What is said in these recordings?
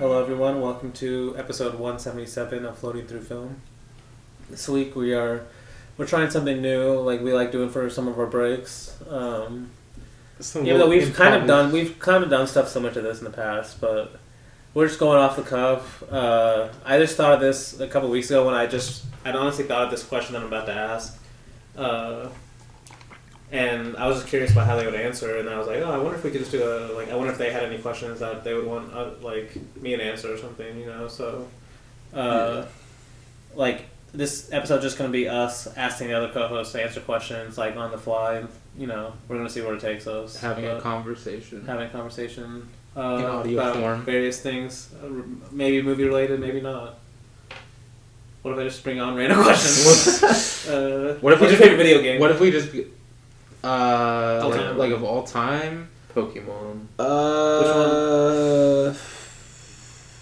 Hello everyone, welcome to episode 177 of Floating Through Film. This week we're trying something new, like we like doing for some of our breaks. Even though we've kind of done stuff similar to this in the past, but we're just going off the cuff. I just thought of this a couple weeks ago when I'd honestly thought of this question that I'm about to ask. And I was just curious about how they would answer, and I was like, oh, I wonder if we could just do I wonder if they had any questions that they would want, me to answer or something, you know, so, this episode just going to be us asking the other co-hosts to answer questions, on the fly, you know, we're going to see where it takes us. Having a conversation. In audio about form. Various things, maybe movie-related, maybe not. What if I just bring on random questions? What if we just pick a video game? What if we just... of all time? Pokemon. Which one?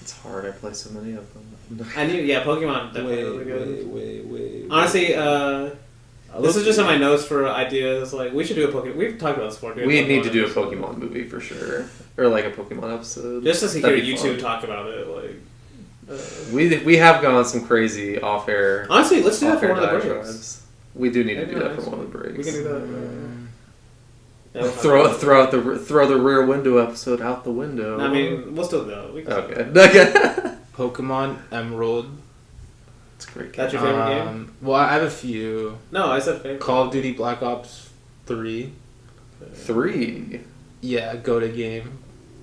It's hard. I play so many of them. Pokemon definitely really good. Wait. Honestly, this is just on my notes for ideas. Like, we should do a Pokemon. We've talked about this before. We need to do a Pokemon movie for sure, or a Pokemon episode. Just to hear you two talk about it. We have gone some crazy off-air. Honestly, let's do that for one of the breaks. We do need to do that for one of the breaks. We can do that. Throw the Rear Window episode out the window. I mean, we'll still go. Okay. Pokemon Emerald. It's a great game. That's your favorite game? Well, I have a few. No, I said favorite. Call of Duty Black Ops 3. 3? Yeah, go-to game.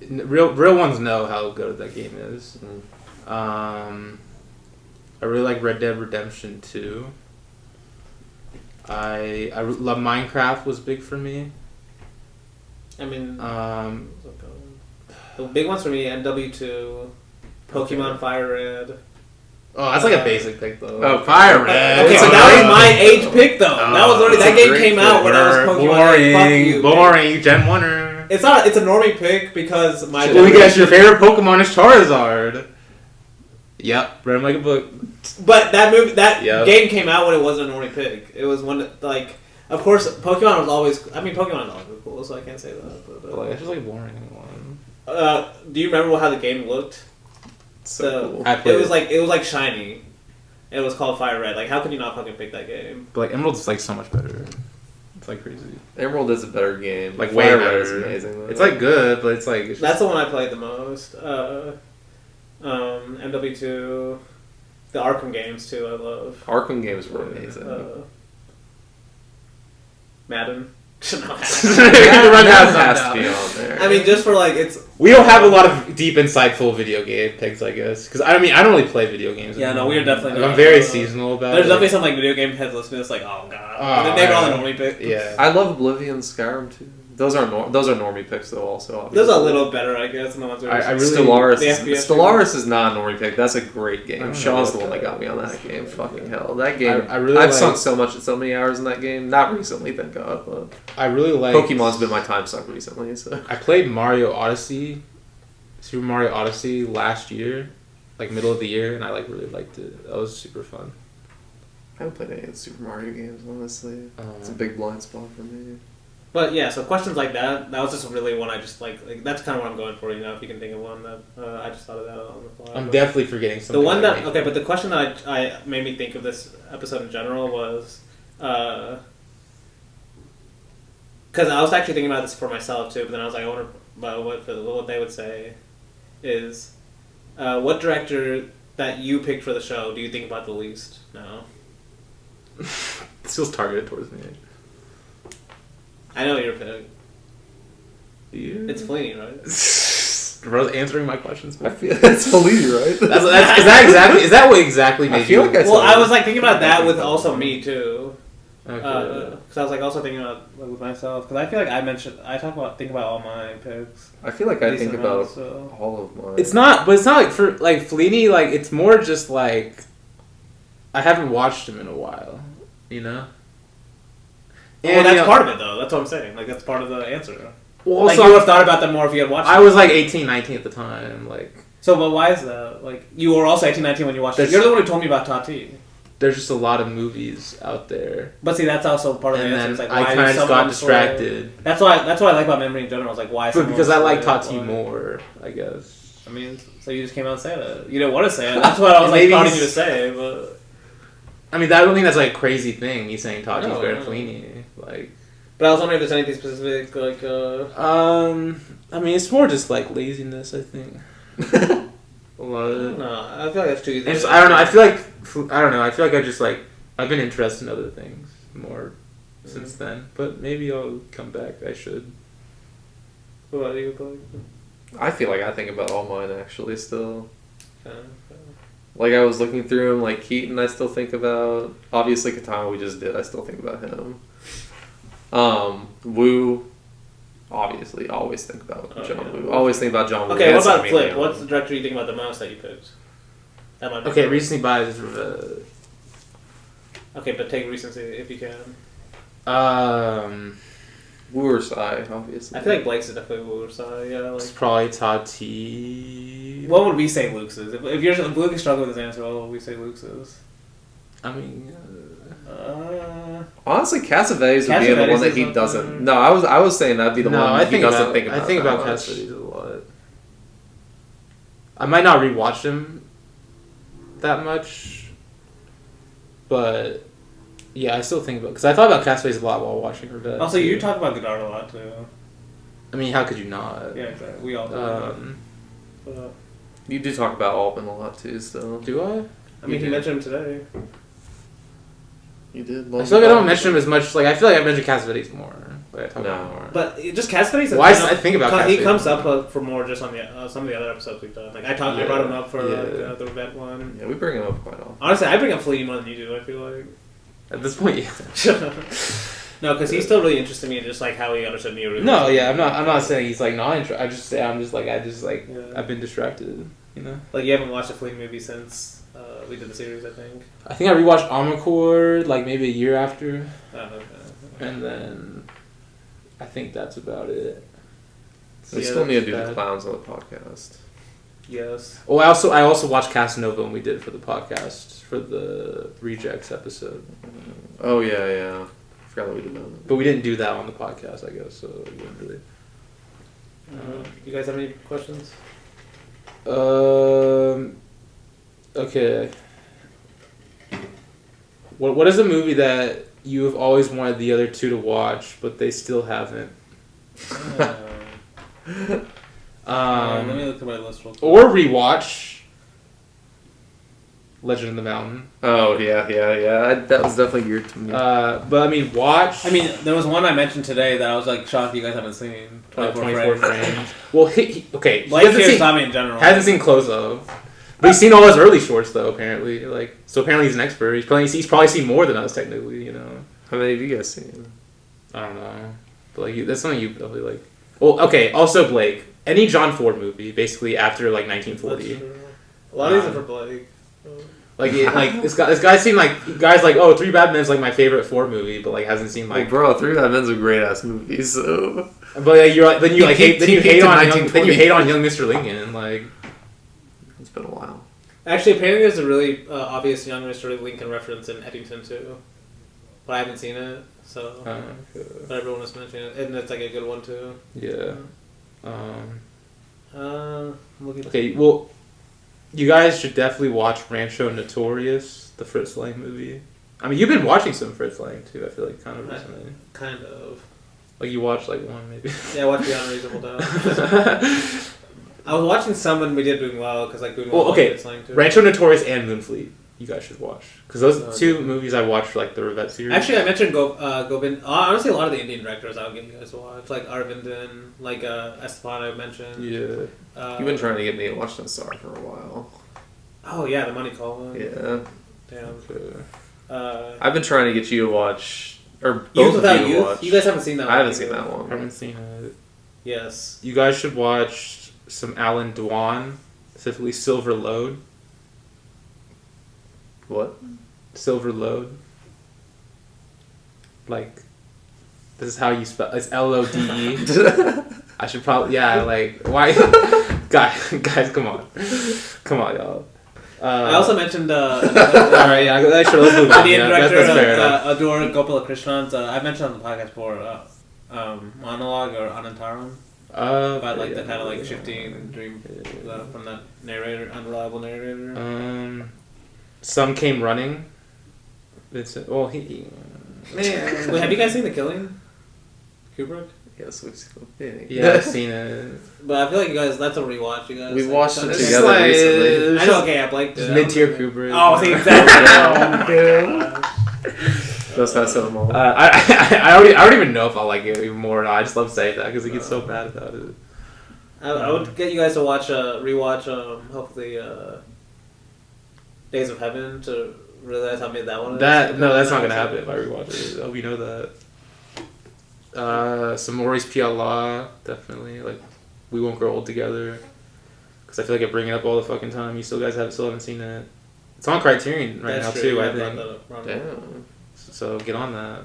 Real ones know how good that game is. I really like Red Dead Redemption 2. I love Minecraft was big for me. I mean, the big ones for me: NW2, Pokemon Fire Red. Oh, that's like a basic pick though. Oh, Fire Red. Okay, so that was my age pick though. That was already that game came out when I was Pokemon. Boring. Gen 1er. It's not. It's a normie pick because my. Well, guess your favorite Pokemon is Charizard. Yep, read him like a book. But that game came out when it wasn't a normie pick. It was one that, of course, Pokemon was always. I mean, Pokemon is always cool, so I can't say that. But it's just like a boring one. Do you remember how the game looked? So cool. It was like shiny. It was called Fire Red. Like, how could you not fucking pick that game? But Emerald's so much better. It's crazy. Emerald is a better game. Way Fire better. Red is amazing. Though. It's good, but it's that's the one I played the most. MW2, the Arkham games too. I love. Arkham games were amazing. Madden. Madden has to be on there. I mean, just for it's. We don't have a lot of deep, insightful video game picks, I guess. Because I don't really play video games. Yeah, no, we are definitely. I'm very seasonal about There's it. definitely some video game heads listening to this, oh god. They were all the normie picks. Yeah. I love Oblivion and Skyrim too. Those are normie picks though. Also, obviously. Those are a little better, I guess, than the ones. Stellaris is not a normie pick. That's a great game. Sean's the one that got me on that game. Fucking hell, that game. I've sunk so many hours in that game. Not recently, thank God, but I really like. Pokemon's been my time suck recently. So I played Super Mario Odyssey last year, middle of the year, and I really liked it. That was super fun. I haven't played any of the Super Mario games, honestly. It's a big blind spot for me. But yeah, so questions like that was just really one I just like that's kind of what I'm going for, you know, if you can think of one that I just thought of that on the fly. I'm definitely forgetting something. The one but the question that I made me think of this episode in general was, because I was actually thinking about this for myself too, but then I was like, I wonder about what they would say is, what director that you picked for the show do you think about the least now? This feels targeted towards me. I know your pick. Yeah. It's Fellini, right? Bro's answering my questions. I feel it's Fellini, right? Is that what exactly made you? I was thinking about that with also me too. Okay. Because I was also thinking about with myself. Because I feel like think about all my picks. I feel like I think about all of mine. It's not for Fellini. It's more just I haven't watched him in a while. You know. And that's part of it, though. That's what I'm saying. That's part of the answer. Well, you would have thought about them more if you had watched I was 18, 19 at the time. So, but why is that? You were also 18, 19 when you watched it. You're the one who told me about Tati. There's just a lot of movies out there. But see, that's also part of the answer. It's I kind of just got distracted. That's what I like about memory in general. Why? Because I like Tati more, I guess. I mean, so you just came out and said it. You didn't want to say it. That's what I was like prodding you to say, but... I mean, I don't think that's like a crazy thing, me saying Taji's better than Fellini. Like... But I was wondering if there's anything specific, like, I mean, it's more just, like, laziness, I think. A lot of it. No, I feel like that's too easy. I don't know, I feel like I just, like, I've been interested in other things more since then. But maybe I'll come back, I should. What do you think? I feel like I think about all mine, actually, still. Like, I was looking through them, like, Keaton I still think about. Obviously, Katana we just did, I still think about him. Woo, obviously, always think about John Woo. Always think about John Woo. Okay, what about Flip? What's the director you think about the most that you picked? Okay, recency bias. Okay, but take recency if you can. Woo or Sai, obviously. I feel like Blake's is definitely Woo or Sai. Yeah, like, it's probably Tati. What would we say Luke's is? If Luke is struggling with his answer, what would we say Luke's is? I mean, honestly, Cassavetes would be the one that he doesn't. No, I was saying that'd be the one he doesn't think about. I think about Cassavetes a lot. I might not rewatch him that much, but yeah, I still think about because I thought about Cassavetes a lot while watching Revenge. Also, you talk about Godard a lot too. I mean, how could you not? Yeah, exactly. We all do. You do talk about Altman a lot too, so. Do I? I mean, he mentioned him today. You did. I feel like I don't mention him as much. Like I feel like I mention Cassavetes more. Like I talk about him more. But just Cassavetes. Well, I think about Cassavetes. He comes up for more just on the some of the other episodes we've done. Like I brought him up for the Revenge one. Yeah, we bring him up quite often. Honestly, I bring up Fellini more than you do. I feel like. At this point, yeah. No, because he's still really interested me in just like how he understood Neo. No, yeah, I'm not saying he's like not interested. I'm just like I've been distracted. You know. Like you haven't watched a Fellini movie since. We did the series, I think. I think I rewatched Amarcord like maybe a year after. Okay. And then I think that's about it. We still need to do the clowns on the podcast. Yes. Oh, I also watched Casanova and we did it for the podcast for the Rejects episode. Oh yeah. I forgot that we did that. But we didn't do that on the podcast, I guess. So we didn't really. You guys have any questions? Okay. What is a movie that you have always wanted the other two to watch, but they still haven't? Let me look at my list real quick. Or rewatch Legend of the Mountain. Oh, yeah. That was definitely geared to me. But I mean, watch... I mean, there was one I mentioned today that I was like shocked you guys haven't seen. 24 frames. Well, okay. Like, here's Tommy in general. Hasn't seen Close-Up. But he's seen all his early shorts, though, apparently. So apparently he's an expert. He's probably seen more than us, technically, you know. How many have you guys seen? I don't know. But, that's something you probably like. Well, okay, also Blake. Any John Ford movie, basically, after, 1940. A lot of these are for Blake. This guy's seen, guys oh, Three Bad Men's, my favorite Ford movie, but, hasn't seen, Well, bro, Three Bad Men's a great-ass movie, so... But, you hate on young Mr. Lincoln, It's been a while. Actually, apparently there's a really obvious young Mr. Lincoln reference in Eddington too, but I haven't seen it, so. But everyone was mentioning it, and it's a good one too. Yeah. Okay, well, you guys should definitely watch Rancho Notorious, the Fritz Lang movie. I mean, you've been watching some Fritz Lang too. I feel like kind of recently. Kind of. You watched one maybe. Yeah, I watched Beyond Reasonable Doubt. I was watching some when we did Doing Well, because Doing Well Fritz Lang too. Rancho Notorious and Moonfleet. You guys should watch. Because those two movies I watched for the Revenge series. Actually, I mentioned Govind. Honestly, a lot of the Indian directors I would get you guys to watch. Aravindan, Esteban I mentioned. Yeah. You've been trying to get me to watch Nassar for a while. Oh, yeah, the Money Call one. Yeah. Damn. Okay. I've been trying to get you to watch... Or both Youth Without of you to watch. You guys haven't seen that one. I haven't seen that one. I haven't seen it. Yes. You guys should watch some Alan Dwan, specifically Silver Load. What? Silver Load. This is how you spell. It's Lode. I should probably why? guys, come on, y'all. I also mentioned. All right, yeah, let's move on. Indian director that's fair enough. Adur Gopalakrishnan. I mentioned on the podcast before Monologue or Anantaram. About like the kind of like shifting dream from that narrator, unreliable narrator. Some Came Running. Vincent. Well, man. Wait, have you guys seen The Killing? Kubrick. Yes, we've seen it. Yeah, I've seen it. But I feel like you guys, that's a rewatch. You guys, we watched it together recently. I know. Okay, I've liked it. Mid-tier Kubrick. Oh, see, exactly. Just that cinema. I don't even know if I'll like it even more or not. I just love saying that because he gets so bad about it. I would get you guys to rewatch, hopefully, Days of Heaven to realize how made that one is. No, that's not gonna happen if I rewatch it. Oh, we know that. Some Maurice Pialat, definitely. Like, We Won't Grow Old Together. Because I feel like I bring it up all the fucking time. You still haven't seen it. It's on Criterion now too, I think. Damn. So get on that.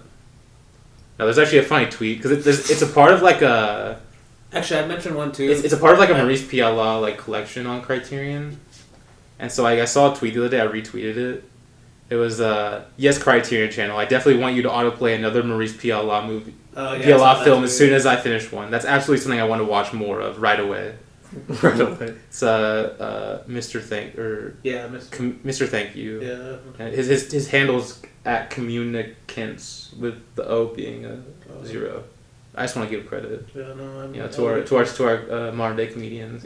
Now there's actually a funny tweet because it's a part of like a. Actually, I mentioned one too. It's a part of like a Maurice Pialat like collection on Criterion, and so like I saw a tweet the other day. I retweeted it. It was yes, Criterion Channel. I definitely want you to autoplay another Maurice Pialat movie, Pialat film as soon as I finish one. That's absolutely something I want to watch more of right away. Right away. It's Mr. Mr. Thank You. Yeah. And his handle's at Communicants with the O being a 0. I just want to give credit. Yeah, no, to our modern day comedians,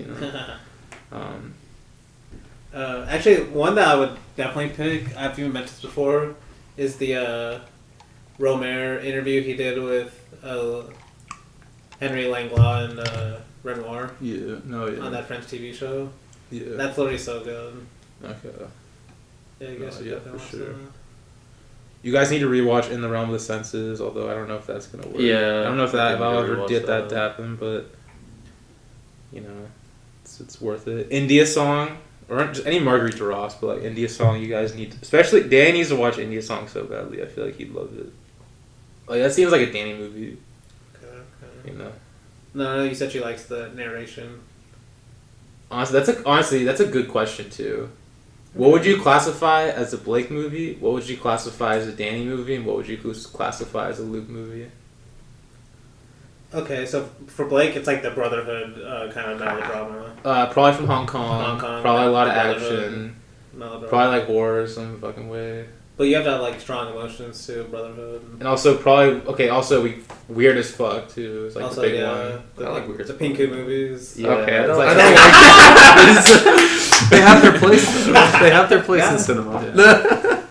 actually, one that I would definitely pick, I've even mentioned this before, is the Romer interview he did with Henry Langlois and Renoir. On that French TV show. Yeah. That's literally so good. Okay. Yeah, you guys should definitely for sure. You guys need to rewatch In the Realm of the Senses, although I don't know if that's gonna work. Yeah. I don't know if I'll ever get that to happen, but it's worth it. India Song, or just any Marguerite Duras, but like India Song, you guys need to, especially Danny needs to watch India Song so badly. I feel like he'd love it. Like that seems like a Danny movie. Okay. No, you said she likes the narration. Honestly, that's a good question too. What would you classify as a Blake movie? What would you classify as a Danny movie? And what would you classify as a Luke movie? Okay, so for Blake, it's like the Brotherhood kind of melodrama. Probably from Hong Kong. Probably a lot of action. Melodrama. Probably like horror some fucking way. But you have to have like strong emotions too, Brotherhood. And also we weird as fuck too. It's like also, the big one. I like weird. The Pinku movies. Yeah, okay, I don't like they have their place. They have their place in cinema. Yeah.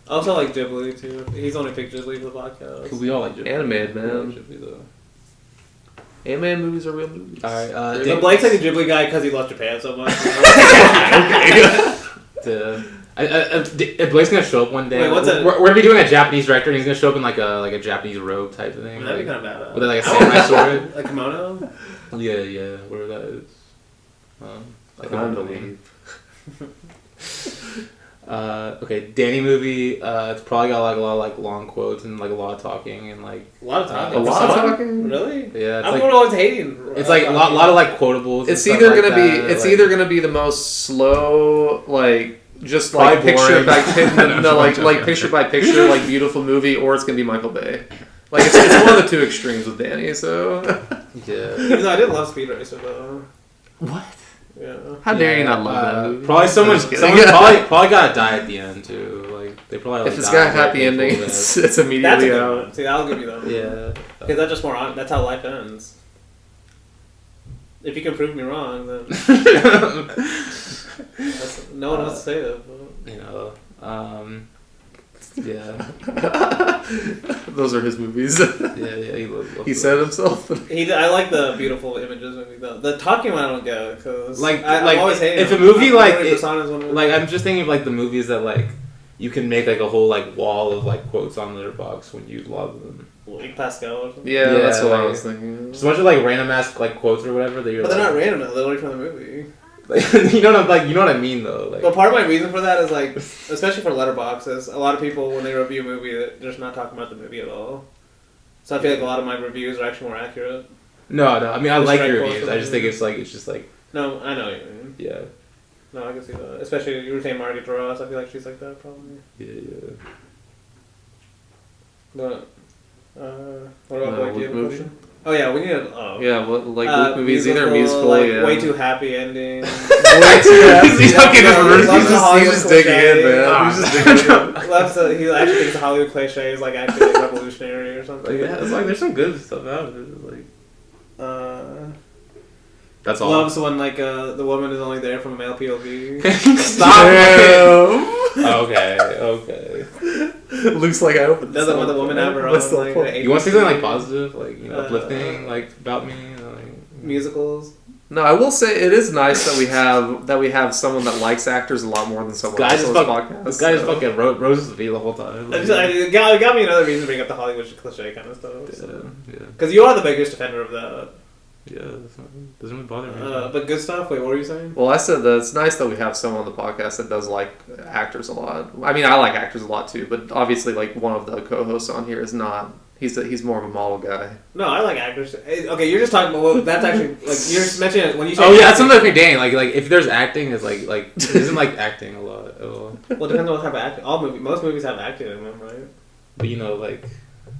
Also like Ghibli too. He's only picked Ghibli for the podcast. We all like Ghibli. Animated, man. Ghibli though. Animated movies are real movies. Alright, but Blake's like a Ghibli guy because he loves Japan so much. If Blake's gonna show up one day, wait, we're gonna be doing a Japanese director, and he's gonna show up in like a Japanese robe type of thing. That'd be kind of bad. With like a samurai sword, a kimono. Yeah, whatever that is. I don't believe. Okay, Danny movie. It's probably got like a lot of like long quotes and like a lot of talking and like a lot of talking. A lot of talking. Really? Yeah. I'm always hating. It's like a lot of like quotables. It's either gonna be either gonna be the most slow like. Just like picture by picture by picture like beautiful movie, or it's gonna be Michael Bay. Like it's one of the two extremes with Danny. So yeah. Even though I did love Speed Racer though. What? Yeah. How dare you not love that movie? Probably someone probably gotta die at the end too. Like they probably. Like, if it's got a happy ending, it's immediately out. See, I'll give you that. Yeah. Because that's just more on. That's how life ends. If you can prove me wrong, then. No one wants to say that. But. Yeah. Those are his movies. Yeah. He said himself. I like the beautiful images movie though. The talking one I don't get because I'm always hating if them. a movie I'm just thinking of like the movies that like you can make like a whole like wall of like quotes on Letterboxd when you love them. Like Pascal or something. Yeah, that's what I was thinking. Just a bunch of like random ass like quotes or whatever that you're. But they're not random though. They're only from the movie. you know what I mean though. Like, but part of my reason for that is like, especially for Letterboxd, is a lot of people when they review a movie, they're just not talking about the movie at all. So I feel like a lot of my reviews are actually more accurate. No. I mean, I like your reviews. I just think it's just like. No, I know what you mean. Yeah. No, I can see that. Especially you were saying Margaret Duras. I feel like she's like that probably. Yeah. But What about Blake? Luke movie? Oh yeah, we need a Luke movies, either musical, way too happy ending. Way too happy. He's just digging in, man. He's just digging in. He actually thinks the Hollywood cliche is like actually like, revolutionary or something. Like, yeah, it's like there's some good stuff out of it. Like, that's all. Loves when like the woman is only there from a male POV. Stop. Okay. Looks like I opened. Doesn't want the woman have her own. Like, you want to say something like positive, like uplifting, like about me, like musicals. No, I will say it is nice that we have someone that likes actors a lot more than someone else on this podcast. This guy just fucking roses me the whole time. Like, it got me another reason to bring up the Hollywood cliche kind of stuff. Yeah. Because you are the biggest defender of that. Yeah, doesn't really bother me. But good stuff. Wait, what were you saying? Well, I said that it's nice that we have someone on the podcast that does like actors a lot. I mean, I like actors a lot too, but obviously, like one of the co-hosts on here is not. He's more of a model guy. No, I like actors. Okay, you're just talking about. Well, that's actually like you're mentioning it when you say. Oh yeah, that's something like dang. Like if there's acting, it's like isn't like acting a lot. Well, it depends on what type of acting. Most movies have acting in them, right? But like.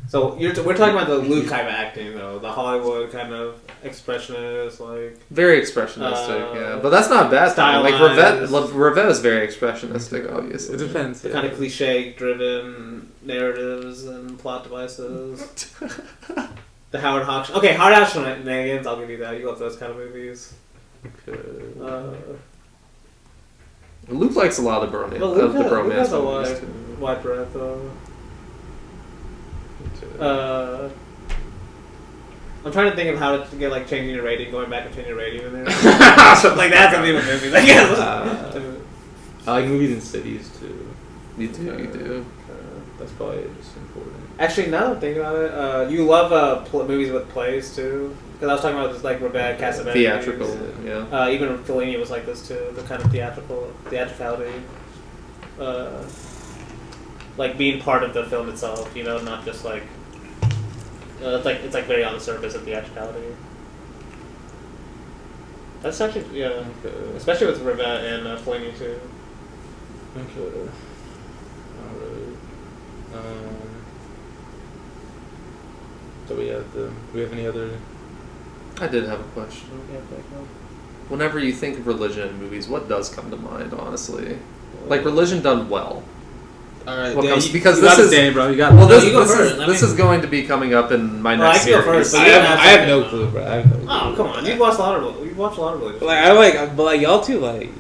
So we're talking about the Luke kind of acting though, the Hollywood kind of expressionist, like very expressionistic, yeah. But that's not a bad thing. Like Rivette is very expressionistic, obviously. It depends. The kind of cliche-driven narratives and plot devices. The Howard Hawks. Okay, Howard Hawks shenanigans. I'll give you that. You love those kind of movies. Okay. Luke likes a lot of the bromance. Luke has a wide breadth though. I'm trying to think of how to get like changing your rating, going back and changing your rating in there. Like that's gonna be a movie. Like, I like movies in cities too. You do. That's probably just important. Actually, now that I'm thinking about it, you love movies with plays too. Because I was talking about this like Rebecca Cassavetes. Theatrical, yeah. Even Fellini was like this too. The kind of theatricality. Like being part of the film itself, not just like it's like very on the surface of theatricality. That's actually especially with Rivette and Fellini too. Okay. Alright. So do we have any other? I did have a question. Whenever you think of religion in movies, what does come to mind? Honestly, like religion done well. All right, because this is bro. You got this is going to be coming up in my next series. First, I have no clue, bro. Oh, come on! You've watched a lot of religion. But y'all too, like.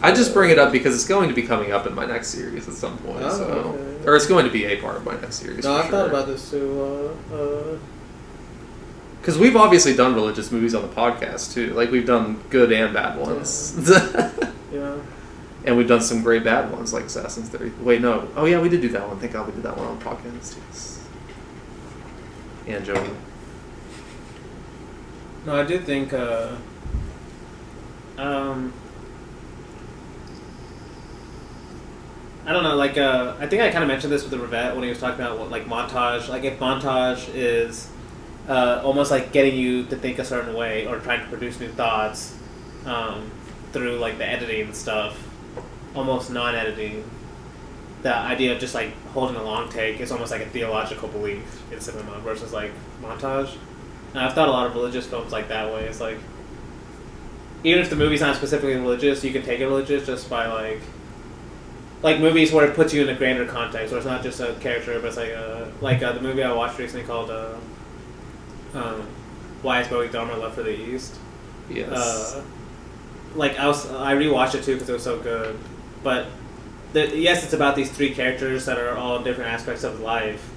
I just bring it up because it's going to be coming up in my next series at some point. Okay. Or it's going to be a part of my next series. No, I've thought about this too. Because we've obviously done religious movies on the podcast too. Like we've done good and bad ones. Yeah. And we've done some great bad ones like Assassin's 30. Wait, no. Oh yeah, we did do that one. Thank God we did that one on the podcast. Yes. And Joey. No, I did think. I don't know. Like, I think I kind of mentioned this with the Rivette when he was talking about what, like montage. Like, if montage is almost like getting you to think a certain way or trying to produce new thoughts through like the editing and stuff. Almost non-editing, the idea of just like holding a long take is almost like a theological belief in cinema versus like montage. And I've thought a lot of religious films like that way. It's like even if the movie's not specifically religious, you can take it religious just by like movies where it puts you in a grander context, where it's not just a character, but it's like the movie I watched recently called Why Is Bowie Dharma Left for the East? Yes. I rewatched it too because it was so good. But yes, it's about these three characters that are all in different aspects of life.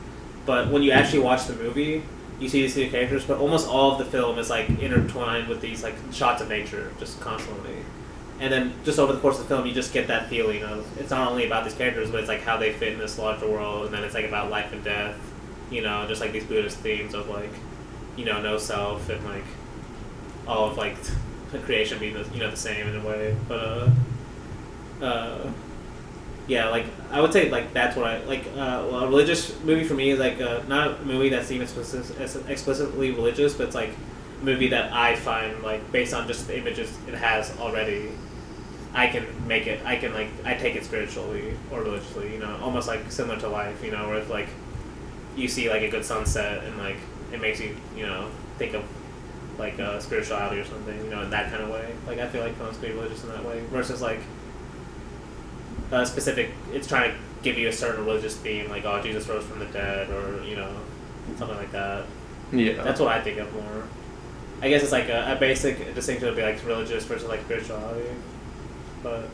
But when you actually watch the movie, you see these three characters, but almost all of the film is like intertwined with these like shots of nature, just constantly. And then just over the course of the film, you just get that feeling of it's not only about these characters, but it's like how they fit in this larger world, and then it's like about life and death, just like these Buddhist themes of like, no self and like all of like the creation being the same in a way. But yeah, like I would say like that's what I like. A religious movie for me is like not a movie that's even explicitly religious, but it's like a movie that I find like based on just the images it has already, I can make it. I can I take it spiritually or religiously. Almost like similar to life. Where it's like you see like a good sunset and like it makes you think of like spirituality or something, in that kind of way. Like I feel like films can be religious in that way versus like specific. It's trying to give you a certain religious theme, like Jesus rose from the dead, or something like that. Yeah, that's what I think of more. I guess it's like a basic distinction would be like religious versus like spirituality, but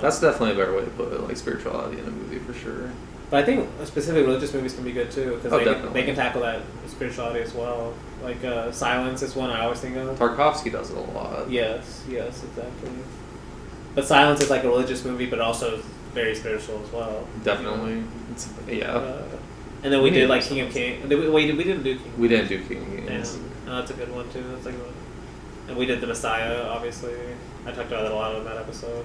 that's definitely a better way to put it, like spirituality in a movie for sure. But I think specific religious movies can be good too because they can tackle that spirituality as well. Like Silence is one I always think of. Tarkovsky does it a lot. Yes, exactly. But Silence is like a religious movie, but also very spiritual as well. Definitely, and then we did like King of Kings. We didn't do King. We didn't do King of Kings. That's a good one too. That's a good one. And we did The Messiah, obviously. I talked about that a lot in that episode.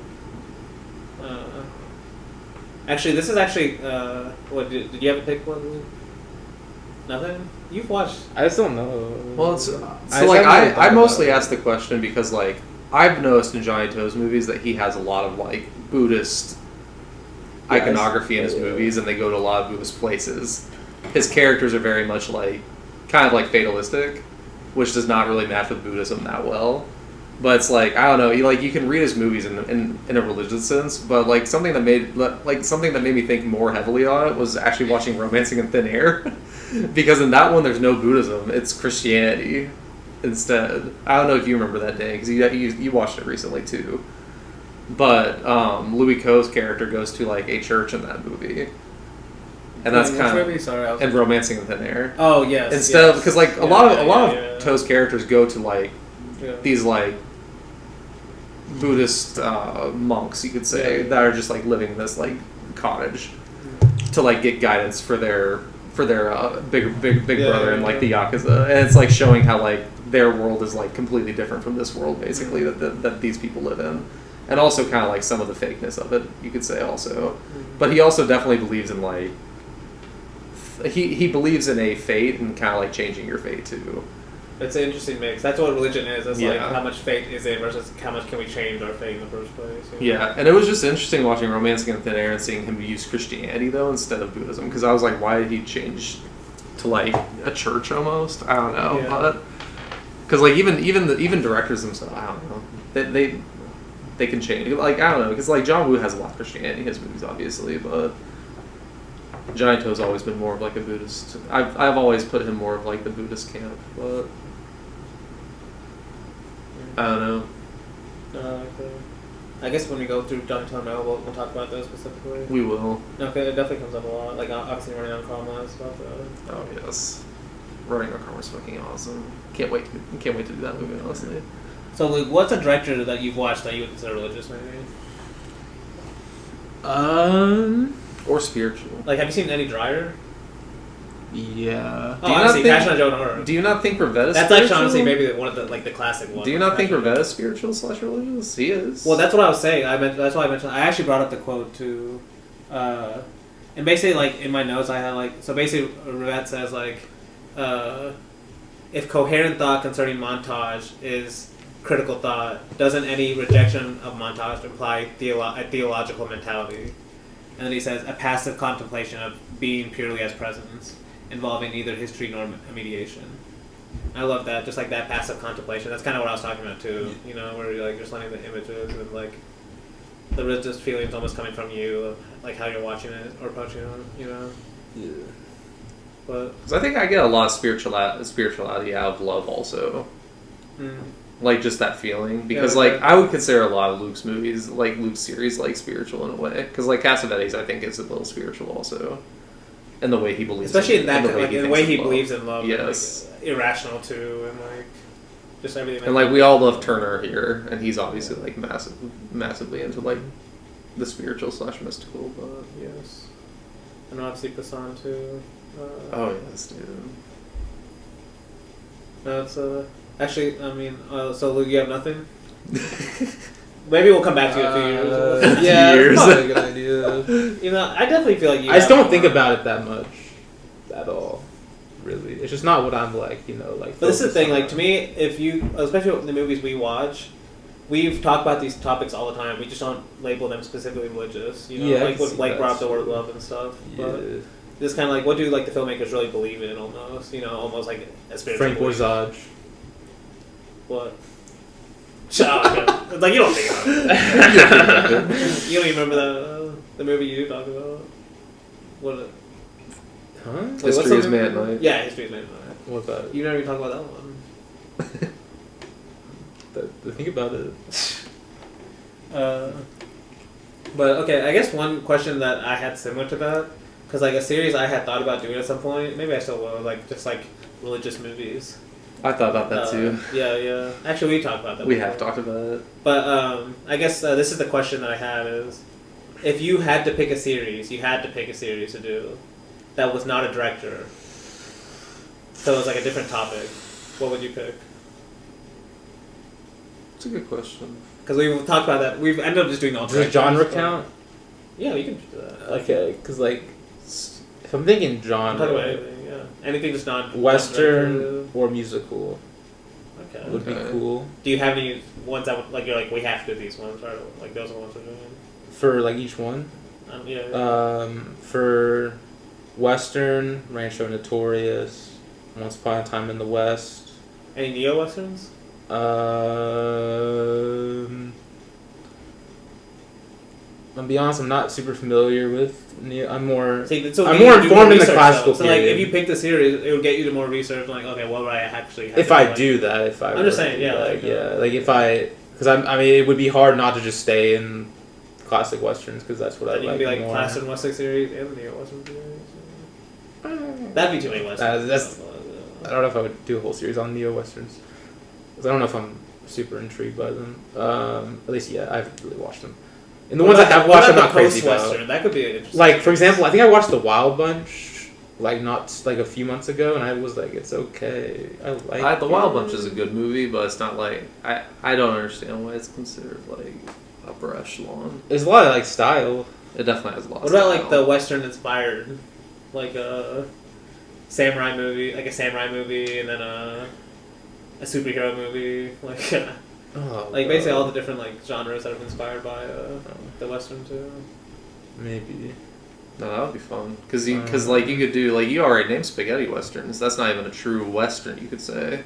Actually, this is actually. What did you have a pick one? Nothing. You've watched. I just don't know. Well, I mostly asked the question because like I've noticed in Johnny To's movies that he has a lot of like Buddhist iconography in his movies, and they go to a lot of Buddhist places. His characters are very much like kind of like fatalistic, which does not really match with Buddhism that well. But it's like I don't know, you can read his movies in a religious sense, but like something that made me think more heavily on it was actually watching Romancing in Thin Air, because in that one there's no Buddhism, it's Christianity instead. I don't know if you remember that day because you watched it recently too. But Louis Koh's character goes to like a church in that movie. And that's kind of and Romancing in Thin Air. Oh yes. Instead of because like a lot of To's characters go to like these like Buddhist monks, you could say, that are just like living in this like cottage to like get guidance for their big brother and like the Yakuza, and it's like showing how like their world is like completely different from this world basically that these people live in, and also kind of like some of the fakeness of it, you could say also. But he also definitely believes in like he believes in a fate and kind of like changing your fate too. It's an interesting mix. That's what religion is. It's like how much fate is it versus how much can we change our fate in the first place. Yeah, and it was just interesting watching Romancing in Thin Air and seeing him use Christianity though instead of Buddhism, because I was like, why did he change to like a church almost? I don't know, but because like even directors themselves, I don't know, they can change. Like I don't know, because like John Woo has a lot of Christianity in his movies, obviously, but Johnny To's always been more of like a Buddhist. I've always put him more of like the Buddhist camp, but I don't know. I guess when we go through Johnny To now, we'll talk about those specifically. We will. Okay, it definitely comes up a lot. Like obviously Running on Karma is about that. Oh yes, Running on Karma is fucking awesome. Can't wait to do that movie, honestly. So Luke, what's a director that you've watched that you would consider religious, maybe? Or spiritual. Like, have you seen Eddie Dreyer? Yeah. Oh, honestly, Passion on Joe Nora. Do you not think Ravetta's That's spiritual? like honestly maybe one of the classic ones. Do you not think Ravetta's spiritual / religious? He is. Well, that's what I was saying. That's why I mentioned. I actually brought up the quote too, and basically like in my notes I had like so basically Ravetta says like, if coherent thought concerning montage is critical thought, doesn't any rejection of montage imply a theological mentality? And then he says a passive contemplation of being purely as presence, involving neither history nor mediation. I love that, just like that passive contemplation. That's kind of what I was talking about too. Where you're like just letting the images and like the religious feelings almost coming from you, of, like how you're watching it or approaching it. Yeah. But because I think I get a lot of spirituality out of love also. Like just that feeling, because like I would consider a lot of Luke's movies, like Luke's series, like spiritual in a way. Because like Cassavetes, I think is a little spiritual also, in the way he believes, especially in that, in the way he love. Believes in love. Yes, and, like, irrational too, and like just everything. And like we all love Turner here, and he's obviously like massively into like the spiritual / mystical. But yes, and obviously Passan too. Oh yes, dude. That's actually, I mean, so Luke, you have nothing? Maybe we'll come back to you in a few years. Yeah, years. that's probably a good idea. I definitely feel like you. I just don't think about it that much, at all. Really, it's just not what I'm like. Like. But this is the thing. Like to me, if you, especially with the movies we watch, we've talked about these topics all the time. We just don't label them specifically religious. Like brought up the word love and stuff. Yeah. But Just kind of like, what do like the filmmakers really believe in? Almost, almost like a spiritual. Frank Borzage. What? Shut up. Like, you don't think about it. You don't even remember the movie you talked about? What? Huh? Wait, History is Made at Night. Yeah, History is Made at Night. What's that? You never even talked about that one. Think about it. But okay, I guess one question that I had similar to that, because like a series I had thought about doing at some point, maybe I still will, like just like religious movies. I thought about that too. Yeah. Actually, we talked about that. We before. have talked about it. But I guess this is the question that I have is, if you had to pick a series, to do that was not a director, so it was like a different topic, what would you pick? It's a good question. Because we've talked about that. We've ended up just doing all. Does the genre count? Yeah, we can do that. Okay, because like, if I'm thinking genre, talk about anything. Yeah, anything just not Western or musical. Okay. Would be cool. Do you have any ones that would, like you're like we have to do these ones, right? Like those are the ones we're doing. For like each one. Yeah. For Western, Rancho Notorious, Once Upon a Time in the West. Any neo westerns? I'll be honest, I'm not super familiar with neo. I'm more I'm more informed in the classical So period. like, if you pick the series, it would get you to more research. Like, okay, what would I actually? If I do that, I'm just saying, yeah, like if I, because I mean, it would be hard not to just stay in classic westerns because that's what I like. You could be like more. classic western series and neo western series. That'd be too many westerns. I don't know if I would do a whole series on neo westerns. Because I don't know if I'm super intrigued by them. At least, yeah, I haven't really watched them. And the ones I have watched, I'm not crazy about. That could be interesting. Like, for example, I think I watched The Wild Bunch, like, not, like, a few months ago, and I was like, it's okay. I like it. The Wild Bunch is a good movie, but it's not like... I don't understand why it's considered, like, upper echelon. There's a lot of, like, style. It definitely has a lot of style. What about, like, the western-inspired, like, samurai movie, and then a superhero movie, like... like basically all the different like genres that have been inspired by the western too. Maybe. No, that would be fun because like you could do like you already named spaghetti westerns. That's not even a true western, you could say.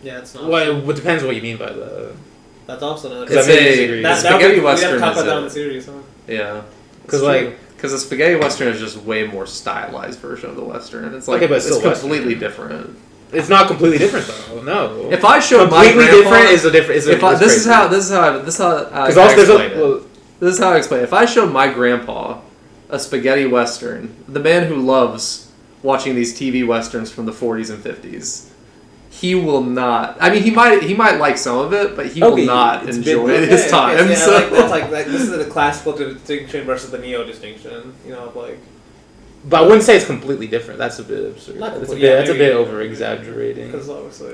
Yeah, it's not. Well, it depends what you mean by the. That's also not. It's a spaghetti western. We have to talk about that in the series, huh? Yeah, because like. Because a spaghetti western is just way more stylized version of the western. It's like but it's completely different. It's not completely different though. No. If I showed my grandpa, different is a different. This is how I explain it. If I showed my grandpa a spaghetti western, the man who loves watching these TV westerns from the 40s and 50s, he will not. I mean, he might like some of it, but he will not enjoy his time. Okay, so. that's like this is the classical distinction versus the neo distinction. Like. But I wouldn't say it's completely different. That's a bit absurd. That's a bit over exaggerating. There's also a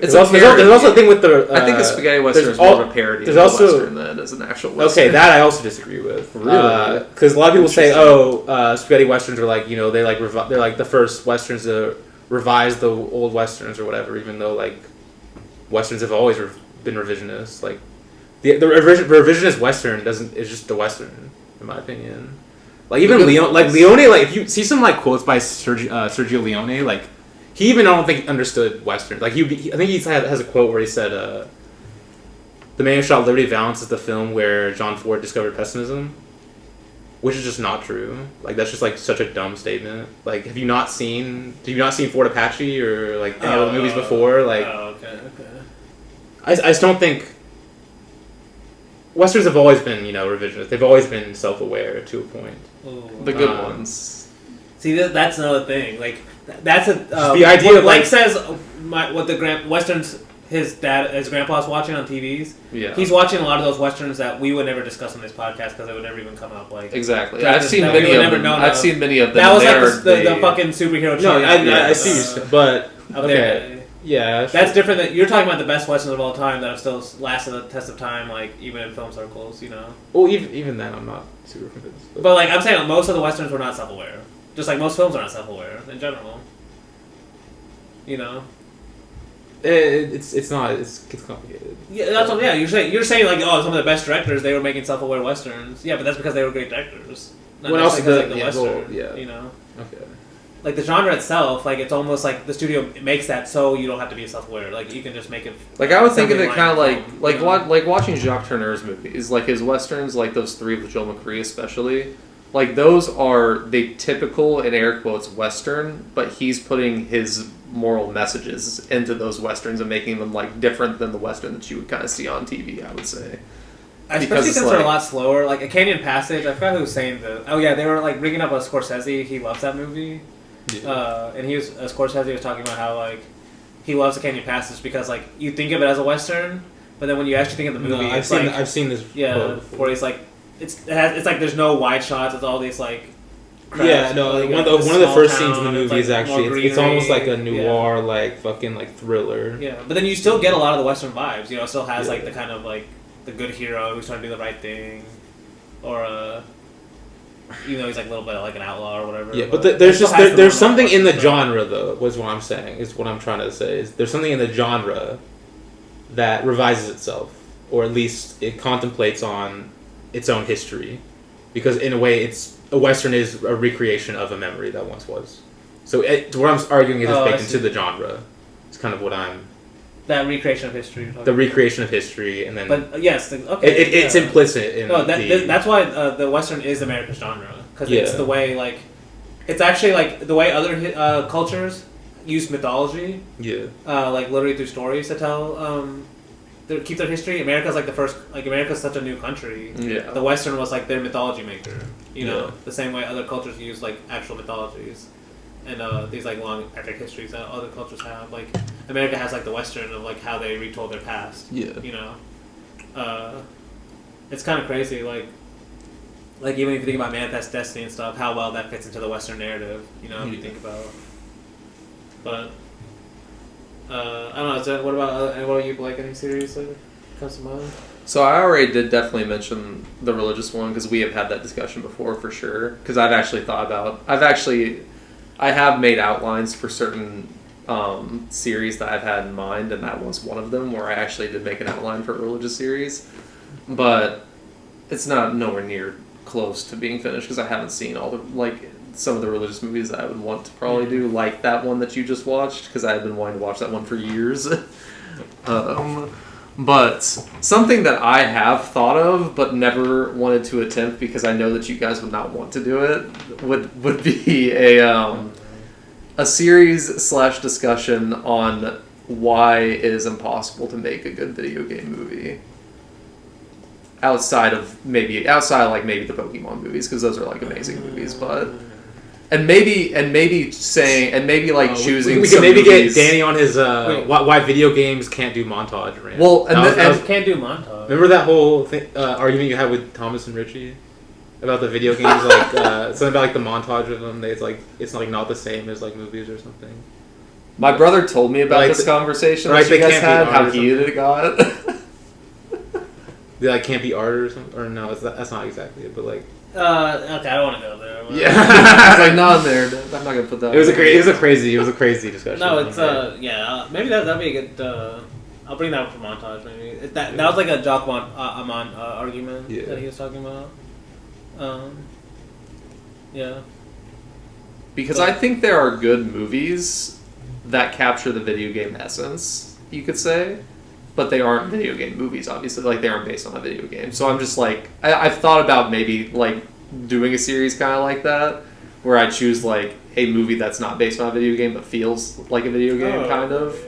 thing with the. I think a spaghetti western is more of a parody of a western than it is an actual western. Okay, that I also disagree with. Really? Because a lot of people say, spaghetti westerns are like they're like the first westerns to revise the old westerns or whatever. Even though like westerns have always been revisionist. Like the revisionist western is just a western in my opinion. Like even Leone, like if you see some like quotes by Sergio Leone, like he even I don't think understood Western. Like I think he has a quote where he said, "The Man Who Shot Liberty Valance is the film where John Ford discovered pessimism," which is just not true. Like that's just like such a dumb statement. Like have you not seen Fort Apache or like any other movies before? Like okay. I just don't think. Westerns have always been, revisionist. They've always been self-aware to a point. Ooh. The good ones. See, that's another thing. Like, that's a the idea of Blake says what the westerns his grandpa's watching on TVs. Yeah, he's watching a lot of those westerns that we would never discuss on this podcast because they would never even come up. Like exactly, I've seen many of them. I've seen many of them. That was like the fucking superhero. No, I see, but okay. Yeah, that's different. That you're talking about the best westerns of all time that have still lasted the test of time, like even in film circles, Well, even then, I'm not super convinced. But like I'm saying, most of the westerns were not self-aware. Just like most films are not self-aware in general. It's not. It's complicated. Yeah, that's what. Yeah, you're saying like some of the best directors they were making self-aware westerns. Yeah, but that's because they were great directors. Not what else is like the Western, yeah. you know? Okay. Like the genre itself, like it's almost like the studio makes that so you don't have to be self-aware. Like you can just make it. Like I would think of it kind of like you know? like watching Jacques Tourneur's movies, like his westerns, like those three with Joel McCrea especially. Like those are the typical in air quotes Western, but he's putting his moral messages into those westerns and making them like different than the Western that you would kind of see on TV. I would say. Especially since they're a lot slower. Like A Canyon Passage, I forgot who was saying this. Oh yeah, they were like bringing up a Scorsese. He loves that movie, and Scorsese was talking about how like he loves A Canyon Passage because like you think of it as a Western, but then when you actually think of the movie, I've seen this. Where he's like it's like there's no wide shots. It's all these like. Yeah, no. Like, one of the first scenes in the movie is actually it's almost like a noir, like fucking like thriller. Yeah, but then you still get a lot of the Western vibes. You know, it still has like the kind of like. The good hero who's trying to do the right thing, or even though he's like a little bit like an outlaw or whatever. Yeah, but there's something in the genre though. Was what I'm saying. Is what I'm trying to say. Is there's something in the genre that revises itself, or at least it contemplates on its own history, because in a way, a Western is a recreation of a memory that once was. So what I'm arguing is it's baked into the genre. It's kind of what I'm. That recreation of history. The recreation of history, and then. But yes, it's implicit in. That's why the Western is America's genre, because it's the way like, it's actually like the way other cultures use mythology. Yeah. Like literally through stories to tell, keep their history. America's like the first. Like America's such a new country. Yeah. The Western was like their mythology maker. You know, the same way other cultures use like actual mythologies. And these like long epic histories that other cultures have, like America has like the Western of like how they retold their past. Yeah. You know, it's kind of crazy. Like even if you think about Manifest Destiny and stuff, how well that fits into the Western narrative. You know, if you think about. But I don't know. What about you, Blake? Any series that comes to mind? So I already did definitely mention the religious one because we have had that discussion before for sure. Because I've actually thought about. I have made outlines for certain series that I've had in mind, and that was one of them where I actually did make an outline for a religious series. But it's not nowhere near close to being finished because I haven't seen all some of the religious movies that I would want to probably do, like that one that you just watched, because I had been wanting to watch that one for years. But something that I have thought of but never wanted to attempt because I know that you guys would not want to do it would be a series / discussion on why it is impossible to make a good video game movie outside of maybe the Pokemon movies, because those are like amazing movies, but. And maybe choosing. We can maybe get Danny on his why video games can't do montage rant. Well, and can't do montage. Remember that whole argument you had with Thomas and Richie about the video games, like something about like the montage of them. It's like not the same as like movies or something. My brother told me about this conversation that you guys had. How heated it got. They like can't be art or something, or no, that's not exactly it, but like. Okay, I don't want to go there. Yeah, I was like, not in there. I'm not gonna put that. It was a crazy discussion. No, it's maybe that'd be a good. I'll bring that up for montage. Maybe that was like a Jacques Amon argument that he was talking about. Yeah. Because I think there are good movies that capture the video game essence, you could say, but they aren't video game movies, obviously. Like, they aren't based on a video game. So I'm just like, I've thought about maybe, like, doing a series kind of like that, where I choose, like, a movie that's not based on a video game, but feels like a video game, kind of,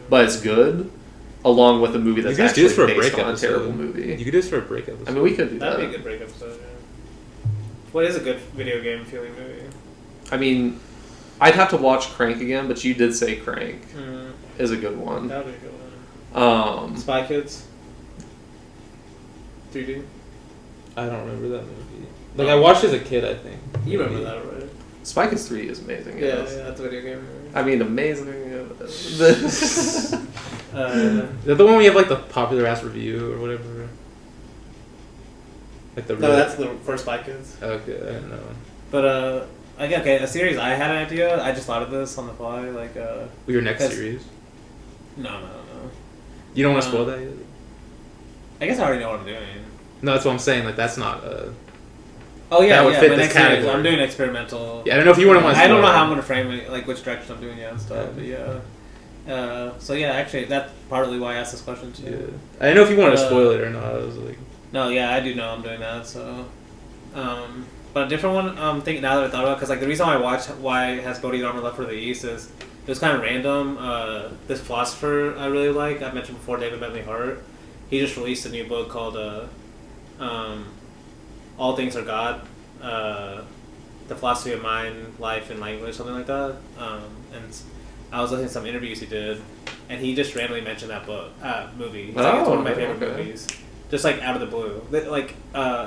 but it's good, along with a movie that's actually based on a terrible movie. You could do this for a break episode. I mean, we could do that. That'd be a good break episode, yeah. What is a good video game feeling movie? I mean, I'd have to watch Crank again, but you did say Crank is a good one. That would be a good one. Spy Kids 3D. I don't remember that movie. Like, I watched it as a kid, I think. You remember that, right? Spy Kids 3 is amazing. Yeah, that's a video game movie. I mean, amazing. Is that the one we have like the popular ass review or whatever? Like no, that's the first Spy Kids. Okay, I don't know. But a series I had an idea. I just thought of this on the fly. Like your next series? No. You don't want to spoil that yet? I guess I already know what I'm doing. No, that's what I'm saying. Like, that's not Oh yeah, that would yeah. fit My this next series, category. I'm doing experimental. Yeah, I don't know if you want to. I don't know how I'm gonna frame it, like which direction I'm doing yet and stuff. But so yeah, actually, that's partly why I asked this question too. Yeah. I don't know if you wanted to spoil it or not. I was like, no, yeah, I do know I'm doing that. So, but a different one. I'm thinking now that I thought about, because like the reason why I watched Why Has Bodhi Dharma Left for the East is it was kind of random. This philosopher I really like, I mentioned before, David Bentley Hart. He just released a new book called All Things Are God. The Philosophy of Mind, Life, and Language, something like that. And I was listening to some interviews he did, and he just randomly mentioned that book, movie. He's like, it's one of my favorite movies. Just like out of the blue. Like,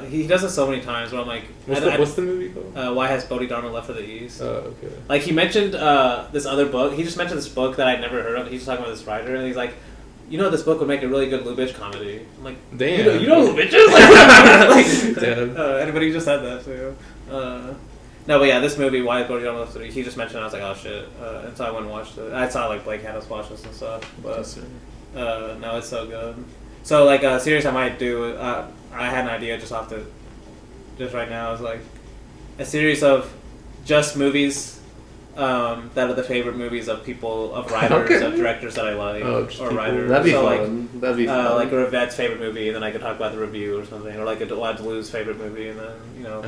he does this so many times where I'm like... What's the movie called? Why Has Bodhidharma Left for the East? Oh, okay. Like, he mentioned this other book. He just mentioned this book that I'd never heard of. He's just talking about this writer, and he's like, you know, this book would make a really good Lubitsch comedy. I'm like, damn. You know Lubitsch is? Like, damn. Anybody just said that, too. No, but yeah, this movie, Why Has Bodhidharma Left for the East, he just mentioned it. I was like, oh, shit. And so I went and watched it. I saw, like, Blake had us watch this and stuff. But, no, it's so good. So, like, a series I might do, I had an idea just right now, is like a series of just movies that are the favorite movies of people, of writers, of directors that I like, or writers. That'd be so, fun. Like, that'd be fun. Like a Revette's favorite movie, and then I could talk about the review or something, or like a Delade Delu's favorite movie, and then, you know,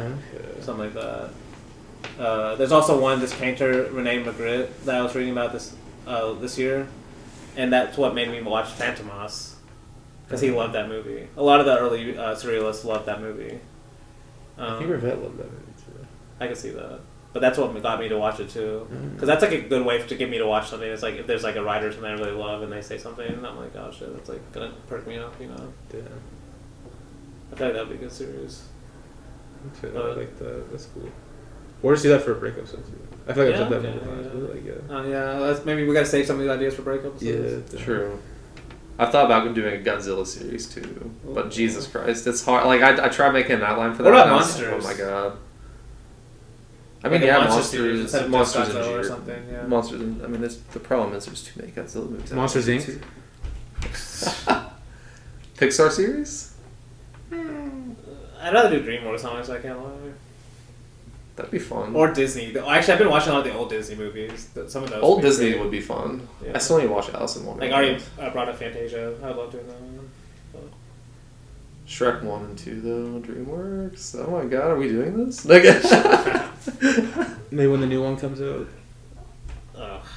something like that. There's also one, this painter, Rene Magritte, that I was reading about this year, and that's what made me watch Fantomas. Because he loved that movie. A lot of the early surrealists loved that movie. I think Revette loved that movie too. I can see that. But that's what got me to watch it too. Because that's like a good way to get me to watch something. It's like if there's like a writer or something I really love and they say something, and I'm like, oh shit, that's like gonna perk me up, you know? Yeah. I feel like that'd be a good series. Okay, I like that. That's cool. Or just do that for a breakup song too. I feel like I've done that many times. But like, maybe we gotta save some of these ideas for breakups. Yeah, true. I thought about doing a Godzilla series too, but Jesus Christ, it's hard. Like I tried making an outline for that. What about monsters? Oh my god. I Like mean, yeah, monsters instead of monsters Godzilla and or something. Yeah. Monsters. I mean, the problem is there's too many Godzilla movies. Monsters Inc. Pixar series. I'd rather do DreamWorks, honestly. I can't lie. That'd be fun. Or Disney. Actually, I've been watching a lot of the old Disney movies. Some of those. Old Disney would be fun. Yeah. I still need to watch Alice in Wonderland. Like already brought up Fantasia. I would love doing that one. Shrek 1 and 2 though, DreamWorks. Oh my god, are we doing this? Like, maybe when the new one comes out.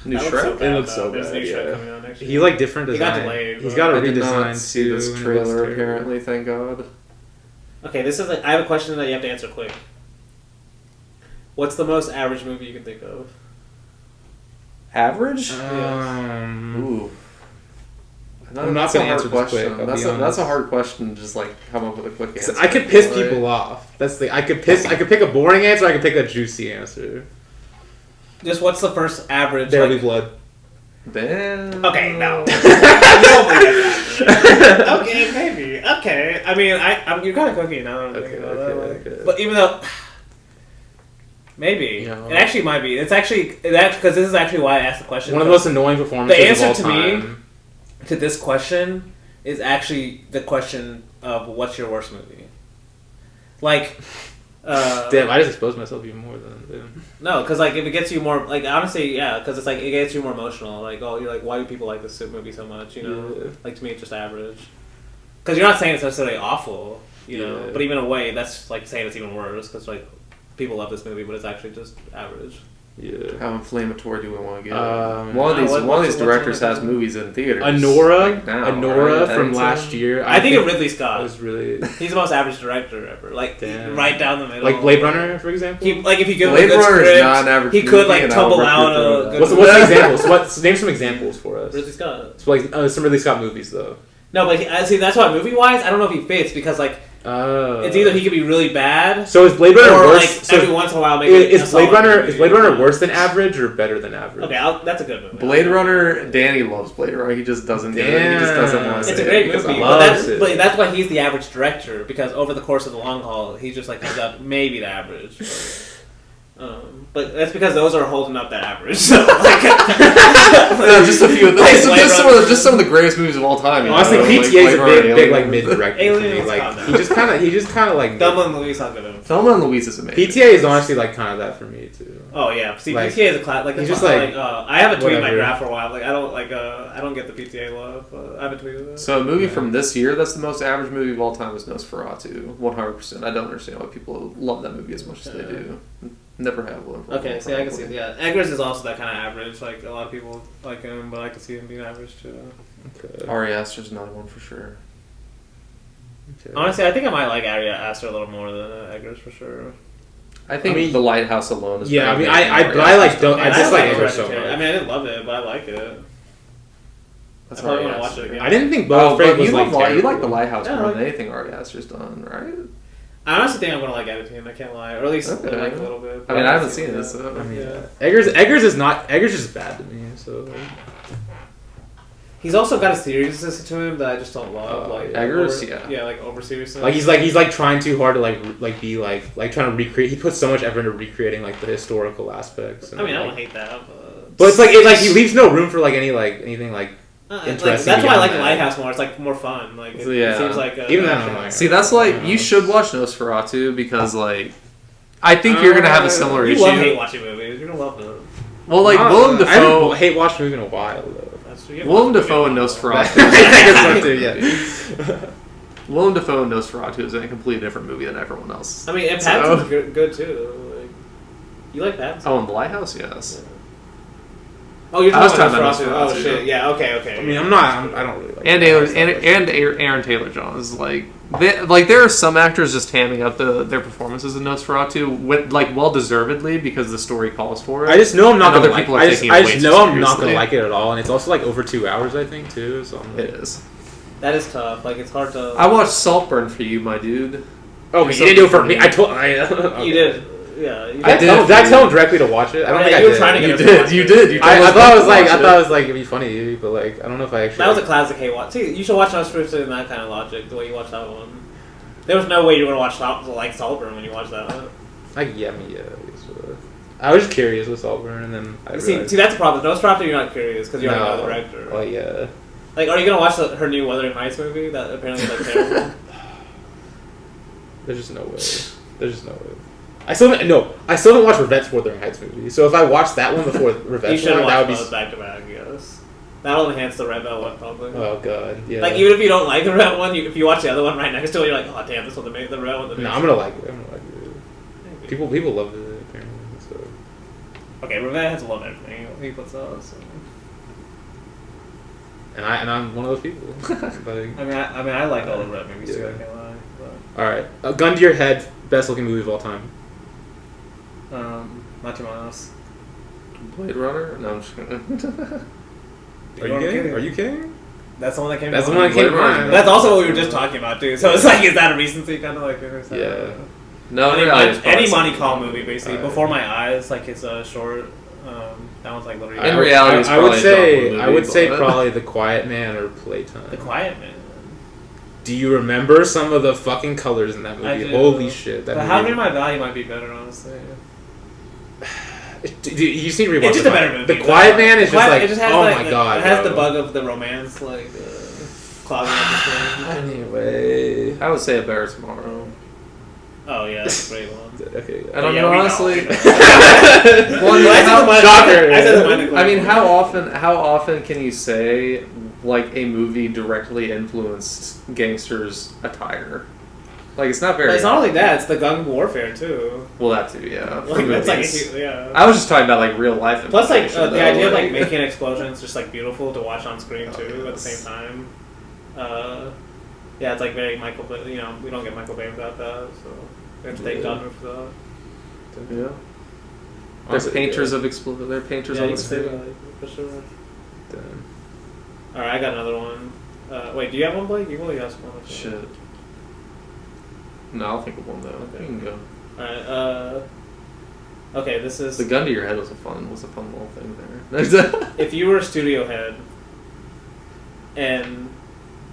New Shrek? It looks so bad. There's new Shrek coming out next year. He like different design. He got delayed. He's got a I did redesign not see too, this and it trailer looks terrible. apparently, thank god. Okay, this is I have a question that you have to answer quick. What's the most average movie you can think of? Average? Ooh. I'm not gonna a hard answer this question. quick, That's a hard question to just like come up with a quick answer. I could piss people off. That's the I could pick a boring answer. I could pick a juicy answer. Just what's the first average? There will be blood. Damn. Okay, no. Okay, maybe. Okay, I mean, you're kind of cookie now. That I'm thinking about that. Okay. But even though. Maybe. Yeah. It actually might be. It's actually because this is actually why I asked the question. One of the most annoying performances The answer of all to time. me to this question is actually the question of what's your worst movie. Like, damn, I just exposed myself even more than. No, because like if it gets you more like honestly, yeah, because it's like it gets you more emotional. Like, oh, you're like, why do people like this movie so much? You know, like to me, it's just average. Because you're not saying it's necessarily awful, you know, but even in a way, that's like saying it's even worse. Because like people love this movie, but it's actually just average. Yeah. How inflammatory do we want to get? One of these directors has movies in theaters. Anora, right? from last year. I think of Ridley Scott. Was really. He's the most average director ever. Like right down the middle. Like Blade Runner, for example. Like if you give Blade him a good Runner script, is not an average he could movie, like tumble out a good. What's the examples? Name some examples for us. Ridley Scott. So like some Ridley Scott movies though. No, but see that's why movie wise, I don't know if he fits because like. It's either he could be really bad. So is Blade Runner or worse? Like every once in a while, is Blade Runner worse than average or better than average? Okay, that's a good movie. Blade Runner. Danny loves Blade Runner. He just doesn't get it. He just doesn't want to say it. It's a great movie, but that's why he's the average director because over the course of the long haul, he's just like he's got maybe the average. But that's because those are holding up that average. So, like, just a few of those. Just some of the greatest movies of all time. Honestly, PTA is a big like mid director for me. Like he just kind of like. Thelma and Louise, how good of him. Thelma and Louise is amazing. PTA is honestly like kind of that for me too. Oh yeah, see, like, PTA is a class. Like he's just like I have a tweet in my draft for a while. Like I don't get the PTA love. I have a tweet with it. So a movie from this year that's the most average movie of all time is Nosferatu. 100%. I don't understand why people love that movie as much as they do. Never have one. Okay, see, I can see it. Yeah, Eggers is also that kind of average. Like a lot of people like him, but I can see him being average too. Okay. Ari Aster's another one for sure. Okay. Honestly, I think I might like Ari Aster a little more than Eggers for sure. I think The Lighthouse alone is. Yeah, I mean, I just like Eggers so much. I mean, I didn't love it, but I like it. That's I probably want to watch it again. I didn't think Beau Afraid was like you like The Lighthouse more than anything Ari Aster's done, right? I honestly think I'm gonna like Editing. I can't lie, or at least like a little bit. I mean, I haven't seen it, so I mean, Eggers is bad to me. So he's also got a seriousness to him that I just don't love. Like Eggers, like over seriousness. Like he's trying too hard to like be like trying to recreate. He puts so much effort into recreating like the historical aspects. And, I mean, I like, don't hate that, but it's like he leaves no room for like anything like. Interesting. That's why I like The Lighthouse more. It's like more fun. Like it seems like even that. See, that's like you should watch Nosferatu because like I think you're gonna have a similar issue. You love hate watching movies. You're gonna love them. Well, like Willem Dafoe. I haven't hate watched a movie in a while though. That's true. Willem Dafoe and Nosferatu. Willem Dafoe and Nosferatu is a completely different movie than everyone else. I mean, and Pattinson's good too. Like, you like Pattinson? Oh, and The Lighthouse, yes. Yeah. Oh, you're talking about Nosferatu. Oh shit! Yeah. Okay. I mean, I don't really like. And Aaron Taylor-John's is like there are some actors just hamming up their performances in Nosferatu with like well deservedly because the story calls for it. I just know I'm not gonna like. I just know I'm not gonna like it at all, and it's also like over 2 hours I think too. So it is. That is tough. Like it's hard to. I watched Saltburn for you, my dude. Oh, but you didn't do it for me. Okay. You did. Yeah, did I tell him directly to watch it? I don't think I did. Were trying to get you did. I thought it was like it'd be funny, but like I don't know if I actually. That was a classic hate watch. See, you should watch Nosferatu in that kind of logic, the way you watched that one. There was no way you were gonna watch Saltburn when you watched that one. I guess, I was just curious with Saltburn, and then I see that's the problem. Nosferatu, you're not curious because you already know the director. Oh yeah. Like, are you gonna watch her new Wuthering Heights movie that apparently is like terrible? There's just no way. I still haven't watched Revette's Wuthering Heights movie. So if I watched that one before Revette's one, that would be back to back. Yes, that'll enhance the Red Bell one probably. Oh god, yeah. Like even if you don't like the Red one, if you watch the other one right next to it, you're like, oh damn, this one the Red one. No, I'm gonna like it. Maybe. People love it apparently. So. Okay, Revette has loved everything he puts out. So. And I'm one of those people. I mean, I like all the Red movies too. I can't lie. But. All right, gun to your head. Best looking movie of all time. Machimanos. Blade Runner? No, I'm just gonna. Are you kidding? That's the one that came. That's the one that came to mind. That's also what we were just talking about too. So it's like, is that a recency kind of like? Yeah. No, any Monty Call movie basically. Before My Eyes, like his short. That one's like literally. In reality, I would say probably The Quiet Man or Playtime. The Quiet Man. Do you remember some of the fucking colors in that movie? Holy shit! But How Near My Valley might be better, honestly. You see, rewatch. It's just a better movie. The Quiet Man is just like, oh my god! It has the bug of the romance, like clogging up the screen. Anyway, I would say A Better Tomorrow. Oh yeah, that's a great one. Okay, I don't know honestly. I mean, how often can you say like a movie directly influenced gangsters' attire? Like it's not very. But it's not only that; it's the gun warfare too. Well, that too, yeah. Like, that's like yeah. I was just talking about like real life. Plus, like the idea of like making explosions just like beautiful to watch on screen too at the same time. Yeah, it's like very Michael Bay. You know, we don't get Michael Bay without that, so we have to thank John for that. Yeah. They're painters of explosions. They're painters on the screen. For sure. All right, I got another one. Wait, do you have one, Blake? You only asked one. Shit. No, I'll think of one though. Okay. You can go. All right. Okay, this is the gun to your head was a fun little thing there. If you were a studio head, and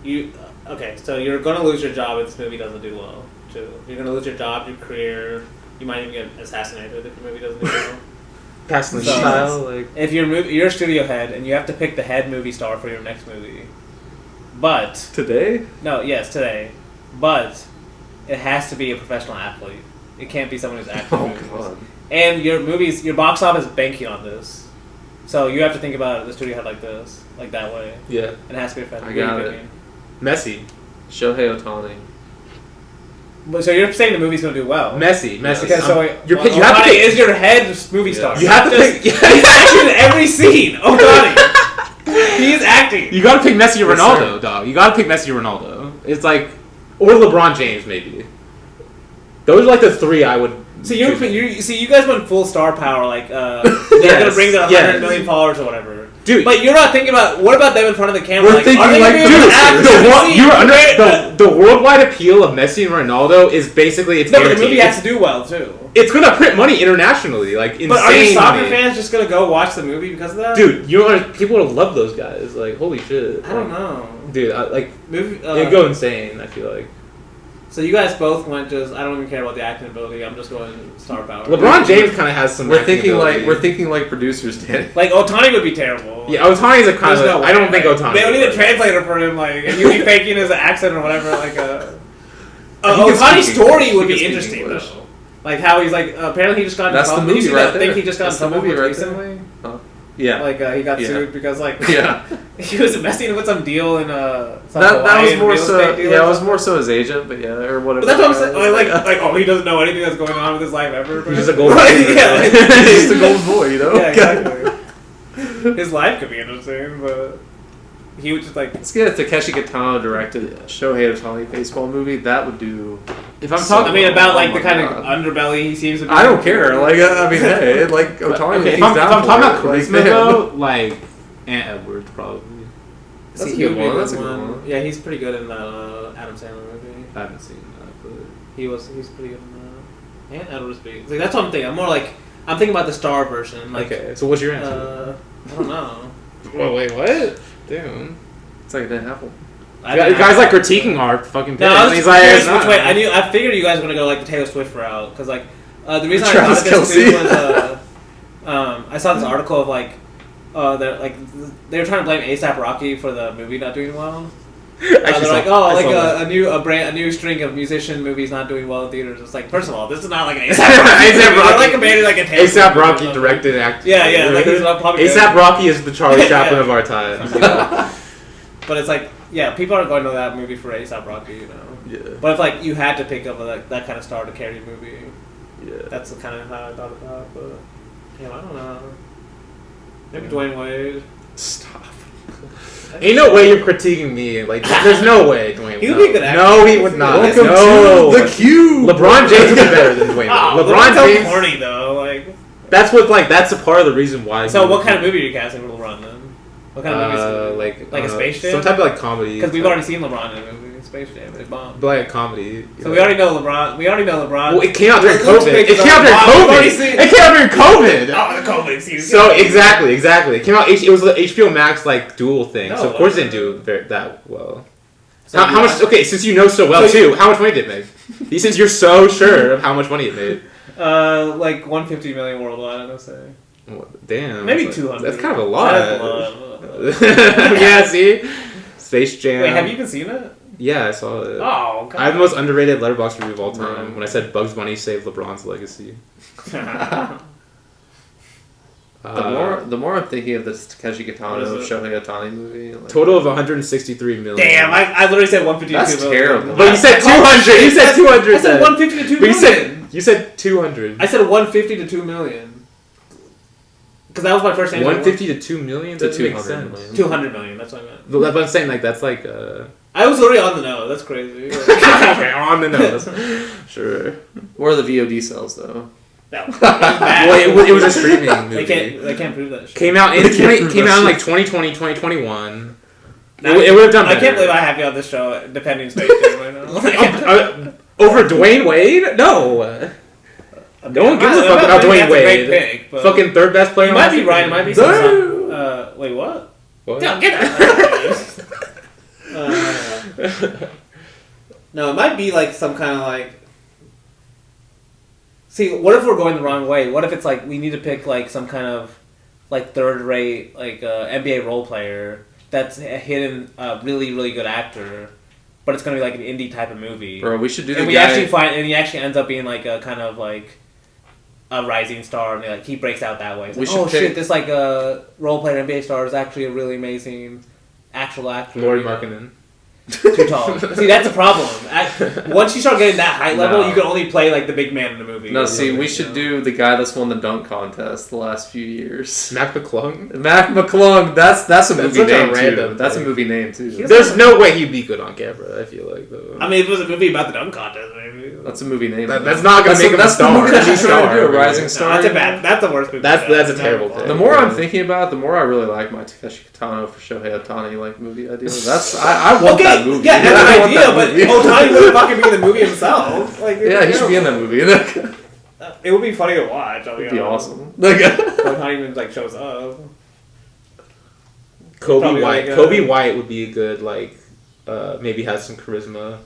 you so you're gonna lose your job if this movie doesn't do well too. You're gonna lose your job, your career. you might even get assassinated if your movie doesn't do well. Passing the style, like if you're a studio head and you have to pick the head movie star for your next movie, but today? No, yes, today, but it has to be a professional athlete. It can't be someone who's acting in movies. God. And your box office is banking on this, so you have to think about the studio head like this, like that way. Yeah, it has to be a professional. I got it. Messi. Shohei Ohtani. So you're saying the movie's going to do well? Messi. Because you have Ohtani to pick, is your head movie star. You have to pick. He's acting in every scene. Ohtani. He is acting. You got to pick Messi or Ronaldo, dog. You got to pick Messi or Ronaldo. It's like, or LeBron James maybe. Those are like the three I would. So you guys went full star power, like they're gonna bring their 100 million followers or whatever. Dude, but you're not thinking about what about them in front of the camera? We're thinking the worldwide appeal of Messi and Ronaldo is basically but the movie has to do well too. It's gonna print money internationally, like insane. But are your soccer money. fans just gonna go watch the movie because of that? Dude, people would love those guys. Like, holy shit! I don't know, dude. It'd go insane. I feel like. So you guys both went I don't even care about the acting ability. I'm just going star power. LeBron James kind of has some. We're thinking like producers did. Like Ohtani would be terrible. Yeah, Ohtani's a kind of. I don't think Ohtani. They would need a translator for him. Like, and you'd be faking his accent or whatever. Like Ohtani's story would be interesting though. Like how he's like apparently he just got. That's the movie right there. I think he just got in trouble recently. Yeah. Like he got sued because yeah he was messing with some deal in that was more so it was more so his agent, but or whatever. But that's what I'm saying. Like he doesn't know anything that's going on with his life ever. He's just a golden boy. He's just a golden boy, you know. Yeah, exactly. His life could be interesting, but he would just like. Let's get a Takeshi Kitano directed Shohei Ohtani baseball movie. That would do. If I'm talking, about like the kind of underbelly he seems to be. I don't care. Like I mean, hey, like Ohtani. Okay, if I'm talking about charisma though, like Ant Edwards probably. That's a good one. That's a good one. Yeah, he's pretty good in that Adam Sandler movie. I haven't seen that, but he's pretty good in that. Ant Edwards like that's what I'm thinking. I'm thinking about the star version. Like, okay, so what's your answer? I don't know. Well, wait, what? Damn. It's like it didn't happen. The guy's like critiquing our fucking picks. No, he's like, I figured you guys were gonna go like the Taylor Swift route because like the reason I thought this too was I saw this article of like they were trying to blame A$AP Rocky for the movie not doing well. They're like, a new string of musician movies not doing well in theaters. It's like, first of all, this is not like an A$AP Rocky. A$AP Rocky. Like compared to like a A$AP Rocky directed and acted. Yeah, like he's probably A$AP Rocky is the Charlie Chaplin of our time. You know? But it's like, yeah, people aren't going to that movie for A$AP Rocky, you know. Yeah. But if like you had to pick up that kind of star to carry a movie, yeah, that's the kind of how I thought about it. But yeah, I don't know. Maybe Dwayne Wade. Stop. Ain't no way you're critiquing me. Like, there's no way Dwayne. He would be a good actor. No, he would not. Welcome to the cube. LeBron James would be better than Dwayne. LeBron James. Corny though, like. That's a part of the reason why. So, what kind of movie are you casting for LeBron then? What kind of movie? Like a Space Jam? Some type of like comedy. Because we've already seen LeBron in a movie, Space Jam, and it bombed. But like a comedy. So we already know LeBron. Well, it came out during COVID. It came out during COVID. Oh, the COVID season. So exactly. It came out. It was the HBO Max like dual thing. So of course it didn't do that well. So how much? Okay, since you know so well too, how much money did it make? Since you're so sure of how much money it made. Like 150 million worldwide, I would say. Well, damn. Maybe 200. That's kind of a lot. That's a lot. Yeah, see? Space Jam. Wait, have you even seen it? Yeah, I saw it. Oh, God. I have the most underrated Letterboxd review of all time when I said Bugs Bunny saved LeBron's legacy. The more I'm thinking of this Takeshi Kitano Shohei Ohtani movie. Like, total of 163 million. Damn, I literally said 152 That's million. terrible. But you said 200. You said 200. I said 150 to 2 million. You said 200. I said 150 to 2 million. Because that was my first answer. 150 to 2 million? To That makes 200 sense. 200 million, that's what I meant. But I'm saying, like, that's like... I was already on the nose, that's crazy. Okay, on the nose. Sure. What are the VOD sales, though? That was bad. Well, it was a streaming movie. They can't prove that shit. Came out in like 2020, 2021. It would have done better. I can't believe I have you on this show defending Space Jam right now. Over Dwayne Wade? No. No one gives a fuck about Dwayne Wade. Fucking third best player. You might be right. It might be some. Wait, what? No, get that. No, it might be like some kind of like See, what if we're going the wrong way? What if it's like we need to pick like some kind of like third-rate like NBA role player that's a hidden really really good actor, but it's gonna be like an indie type of movie. Bro, we should do. And he actually ends up being like a kind of like a rising star, and like he breaks out that way. It's like, shit, this like a role player NBA star is actually a really amazing actual actor. Laurie Markkinen. Too tall. See, that's a problem. Once you start getting that height level, you can only play like the big man in the movie. No, see, we should do the guy that's won the dunk contest the last few years. Mac McClung? Mac McClung. That's a movie name too. That's a movie name too. There's no way he'd be good on camera, I feel like, though. I mean, if it was a movie about the dunk contest, maybe. That's a movie name. That's not going to make him a star. The movie that you're trying to do, a rising star. That's the worst movie. That's a terrible thing. The more I'm thinking about it, the more I really like my Takeshi Kitano for Shohei Ohtani like movie idea. I want that movie. Yeah, that's an idea, but Ohtani wouldn't fucking be in the movie himself. Like, yeah, he should be in that movie. It would be funny to watch. It'd be awesome. Ohtani even like shows up. Kobe White. Kobe White would be a good maybe has some charisma.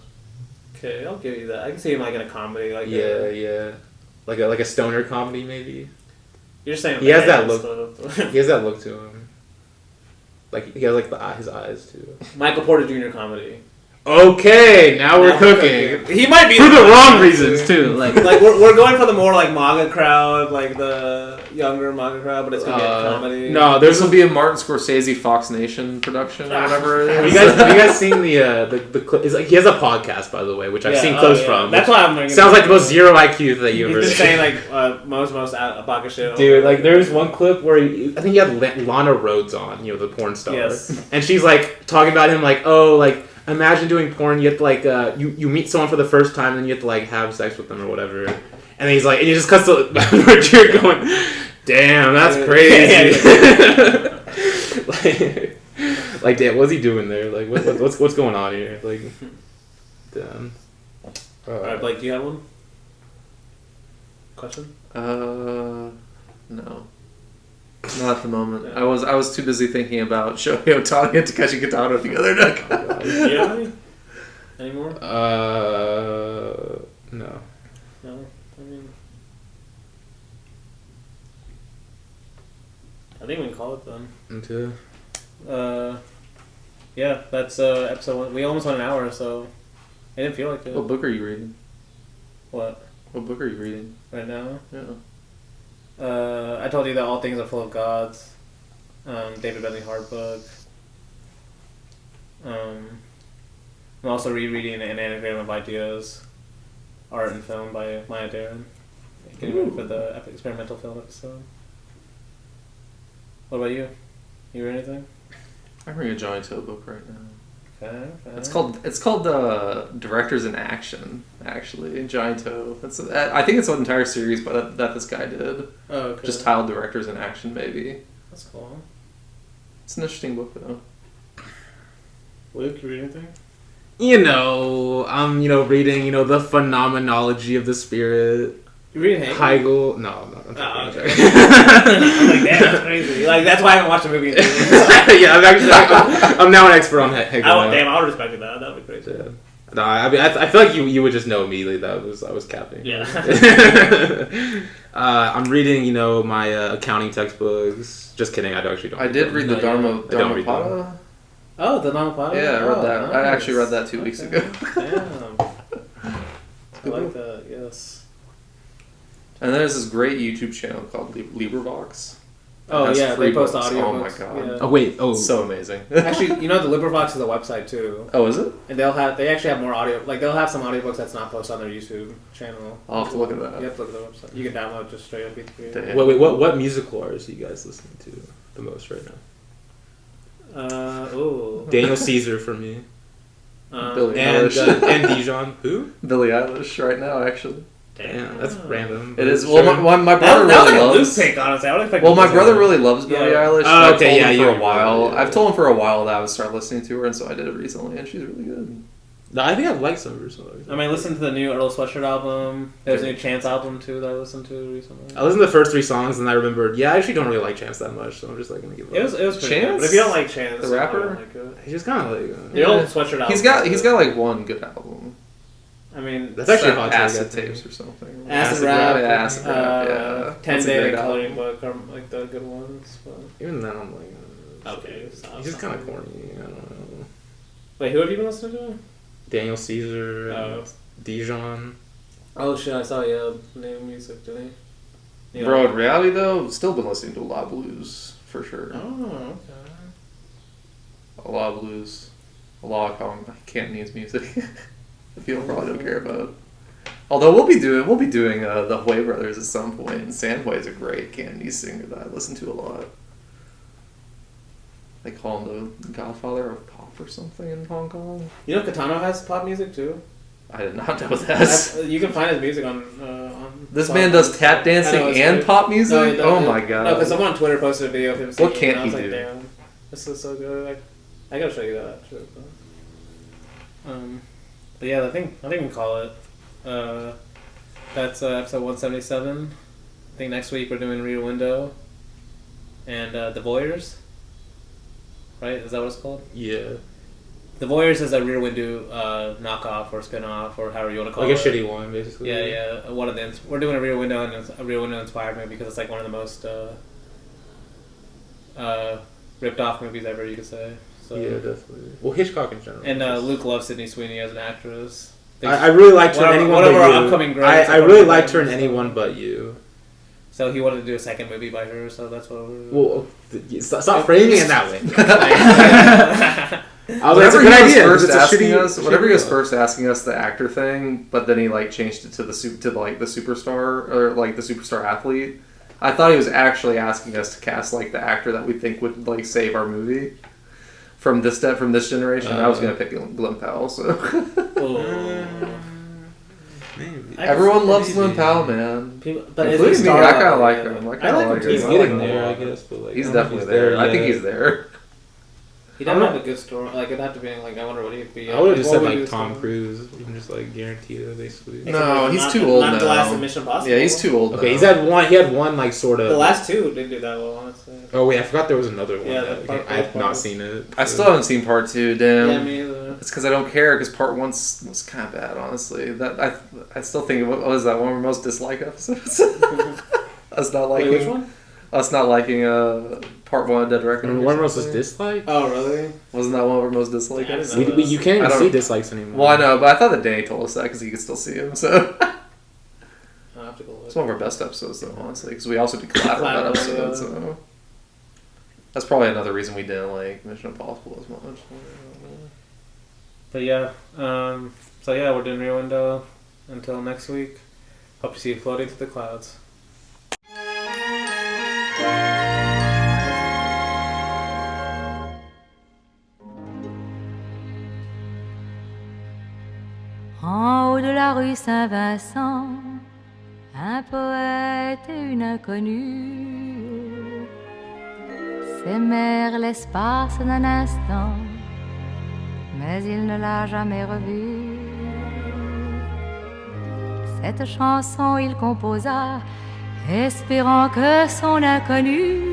Okay, I'll give you that. I can see him like in a comedy, like yeah, like a stoner comedy maybe. You're saying he has that look. He has that look to him. Like he has like his eyes too. Michael Porter Jr. comedy. Okay, now we're cooking. He might be for the wrong reasons too. Like we're going for the more like MAGA crowd, like the younger MAGA crowd, but it's gonna be a comedy. No, this will be a Martin Scorsese Fox Nation production or whatever it is. Have you guys seen the clip? He has a podcast, by the way, which I've seen clips from. That's why I'm. Sounds like the most zero IQ that you've ever seen. He's just saying like most Abaca shit. Dude, like there's one clip where I think he had Lana Rhoades on, the porn star, and she's like talking about him like, oh, like. Imagine doing porn. You have to like you meet someone for the first time, and then you have to like have sex with them or whatever. And then he's like, and he just cuts to Richard going, "Damn, that's crazy." like, damn, what's he doing there? Like, what's going on here? Like, damn. All right, Blake, do you have one? Question? No. Not at the moment. Yeah. I was too busy thinking about Shohei Ohtani and Takeshi Kitano together. Do you have any more? No. No, I think we can call it then. Okay. Yeah, that's episode 1. We almost went an hour, so I didn't feel like it. What book are you reading? What book are you reading right now? Yeah. I told you that All Things Are Full of Gods. David Bentley Hart book. I'm also rereading An Anagram of Ideas, Art and Film by Maya Deren. Getting ready for the experimental film episode. What about you? You read anything? I'm reading a Johnny To book right now. Okay. It's called Directors in Action. Actually, Johnny To. I think it's an entire series, but that this guy did. Oh, okay. Just titled Directors in Action, maybe. That's cool. It's an interesting book, though. Luke, you read anything? I'm reading the phenomenology of the spirit. You reading Hegel? Hegel? No. Okay. I'm like, damn, that's crazy. Like, that's why I haven't watched the movie. Yeah, I'm now an expert on Hegel. Damn, I would respect that. That would be crazy. Yeah. No, I mean, I feel like you would just know immediately that I was capping. Yeah. I'm reading, my accounting textbooks. Just kidding, I actually don't. I did read the Dharmapada. Oh, the Dharmapada? Yeah, I read that. Nice. I actually read that 2 weeks ago. Damn. I like that, yes. And there's this great YouTube channel called LibriVox. Oh, yeah, they post audio. Oh, my God. Yeah. Oh, wait. Oh. So amazing. Actually, the LibriVox is a website, too. Oh, is it? And they actually have more audio. Like, they'll have some audiobooks that's not posted on their YouTube channel. I'll have to look at that. You have to look at the website. You can download just straight up MP3. Wait, what musical artists are you guys listening to the most right now? Daniel Caesar for me. Billie Eilish. And Dijon. Who? Billie Eilish right now, actually. Damn, that's random. It is. Well, my brother really loves. Pick, honestly. I would expect. Well, my brother really loves Billie Eilish. Oh, okay, yeah, for a while. I've told him for a while that I would start listening to her, and so I did it recently, and she's really good. No, I think I've liked some of her songs. I mean, listen to the new Earl Sweatshirt album. There's a new Chance album too that I listened to recently. I listened to the first 3 songs, and I remembered. Yeah, I actually don't really like Chance that much, so I'm just gonna give it. It was pretty Chance. good. But if you don't like Chance, the rapper, he's just kind of like the old Sweatshirt album. He's got like one good album. I mean, that's actually hot Acid Tapes or something. Acid Rap, Acid Rap, yeah. 10 Day Coloring Book are like the good ones. But... Even then, I'm like, okay, he's just kind of corny. I don't know. Wait, who have you been listening to? Daniel Caesar, Dijon. Oh shit! I saw new music today. Yeah. Bro, in reality though, still been listening to a lot of blues for sure. Oh, okay. A lot of blues, a lot of Cantonese music. that people probably don't care about. Although we'll be doing the Hui brothers at some point, and San Hui is a great Cantonese singer that I listen to a lot. They call him the godfather of pop or something in Hong Kong. You know Kitano has pop music too? I did not know that. You can find his music on this man does tap dancing and pop music? No, oh my god. No, because someone on Twitter posted a video of him singing. What can't and I was he like, do? damn, this is so good. I gotta show you that. Actually. But yeah, I think we can call it. That's episode 177. I think next week we're doing Rear Window and the Voyeurs. Right? Is that what it's called? Yeah. The Voyeurs is a Rear Window knockoff or spin-off or however you want to call it. Like a shitty one, basically. Yeah. One of the we're doing a Rear Window and it's a Rear Window inspired movie because it's like one of the most ripped off movies ever, you could say. So. Yeah, definitely. Well, Hitchcock in general. And Luke loves Sydney Sweeney as an actress. I really liked her in Anyone But You. Upcoming greats. I really liked her in Anyone But You. So he wanted to do a second movie by her, so that's what we're... Well, stop framing it that way. Whenever he was first asking us the actor thing, but then he like changed it to the superstar or like the superstar athlete. I thought he was actually asking us to cast like the actor that we think would like save our movie from this generation. I was gonna pick Glenn Powell. So everyone loves Glenn Powell, man. Including me. I kind of like him. He's getting there, I guess. But like, he's definitely there. I think he's there. He doesn't have a good story. Like, it'd have to be like, I wonder what he'd be. I would have just said like Tom Cruise. You can just like guarantee it, basically. No, he's too old now. Not the last Mission Impossible. Yeah, he's too old. Okay, he had one like sort of. The last two didn't do that well, honestly. Oh wait, I forgot there was another one. Yeah, I have not seen it. I still haven't seen part 2. Damn. Yeah, me either. It's because I don't care. Because part 1 was kind of bad, honestly. That I still think what was that one of our most disliked episodes? Us not liking. Wait, which one? Us not liking part 1 of Dead Reckoning. One of our most disliked? Oh, really? Wasn't that one of our most disliked? You can't even see dislikes anymore. Well, I know, but I thought that Danny told us that because he could still see him. So I'll have to go look. It's one of our best episodes, though, honestly, because we also did Collateral that episode. So that's probably another reason we didn't like Mission Impossible as much. But yeah, so yeah, we're doing Rear Window until next week. Hope to see you floating through the clouds. En haut de la rue Saint-Vincent, un poète et une inconnue s'aimèrent l'espace d'un instant, mais il ne l'a jamais revue. Cette chanson il composa, espérant que son inconnu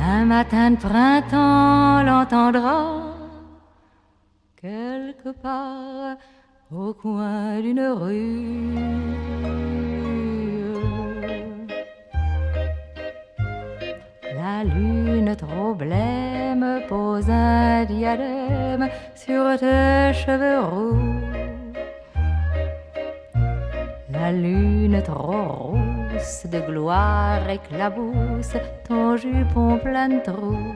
un matin de printemps l'entendra quelque part au coin d'une rue. La lune trop blême pose un diadème sur tes cheveux roux. La lune trop rousse de gloire éclabousse ton jupon plein de trous.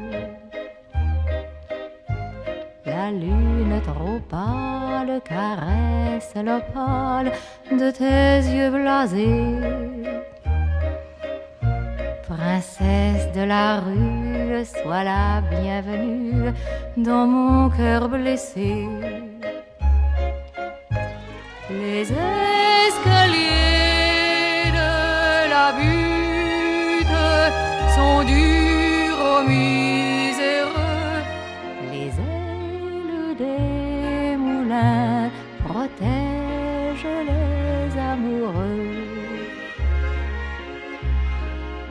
La lune trop pâle caresse l'opale de tes yeux blasés. Princesse de la rue, sois la bienvenue dans mon cœur blessé. Les escaliers de la butte sont durs aux miséreux. Les ailes des moulins protègent les amoureux.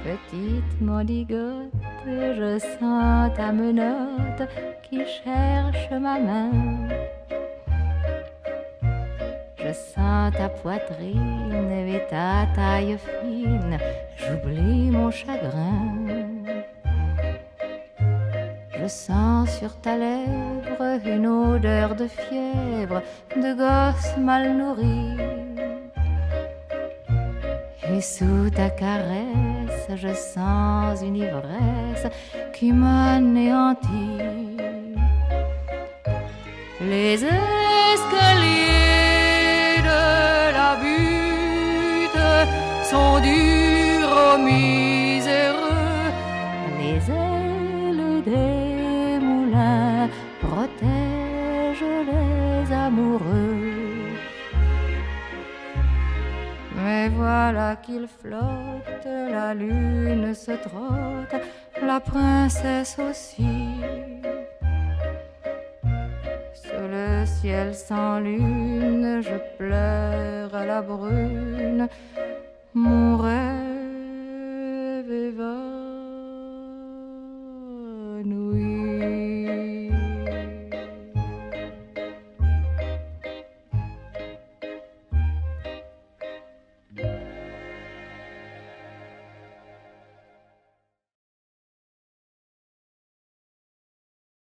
Petite mendigote, je sens ta menotte qui cherche ma main. Je Je sens ta poitrine et ta taille fine, j'oublie mon chagrin. Je sens sur ta lèvre une odeur de fièvre, de gosse mal nourri. Et sous ta caresse, je sens une ivresse qui m'anéantit. Les escaliers de la butte sont durs aux miséreux. Les ailes des moulins protègent les amoureux. Mais voilà qu'il flotte, la lune se trotte, la princesse aussi. Sous le ciel sans lune, je pleure à la brune, mon rêve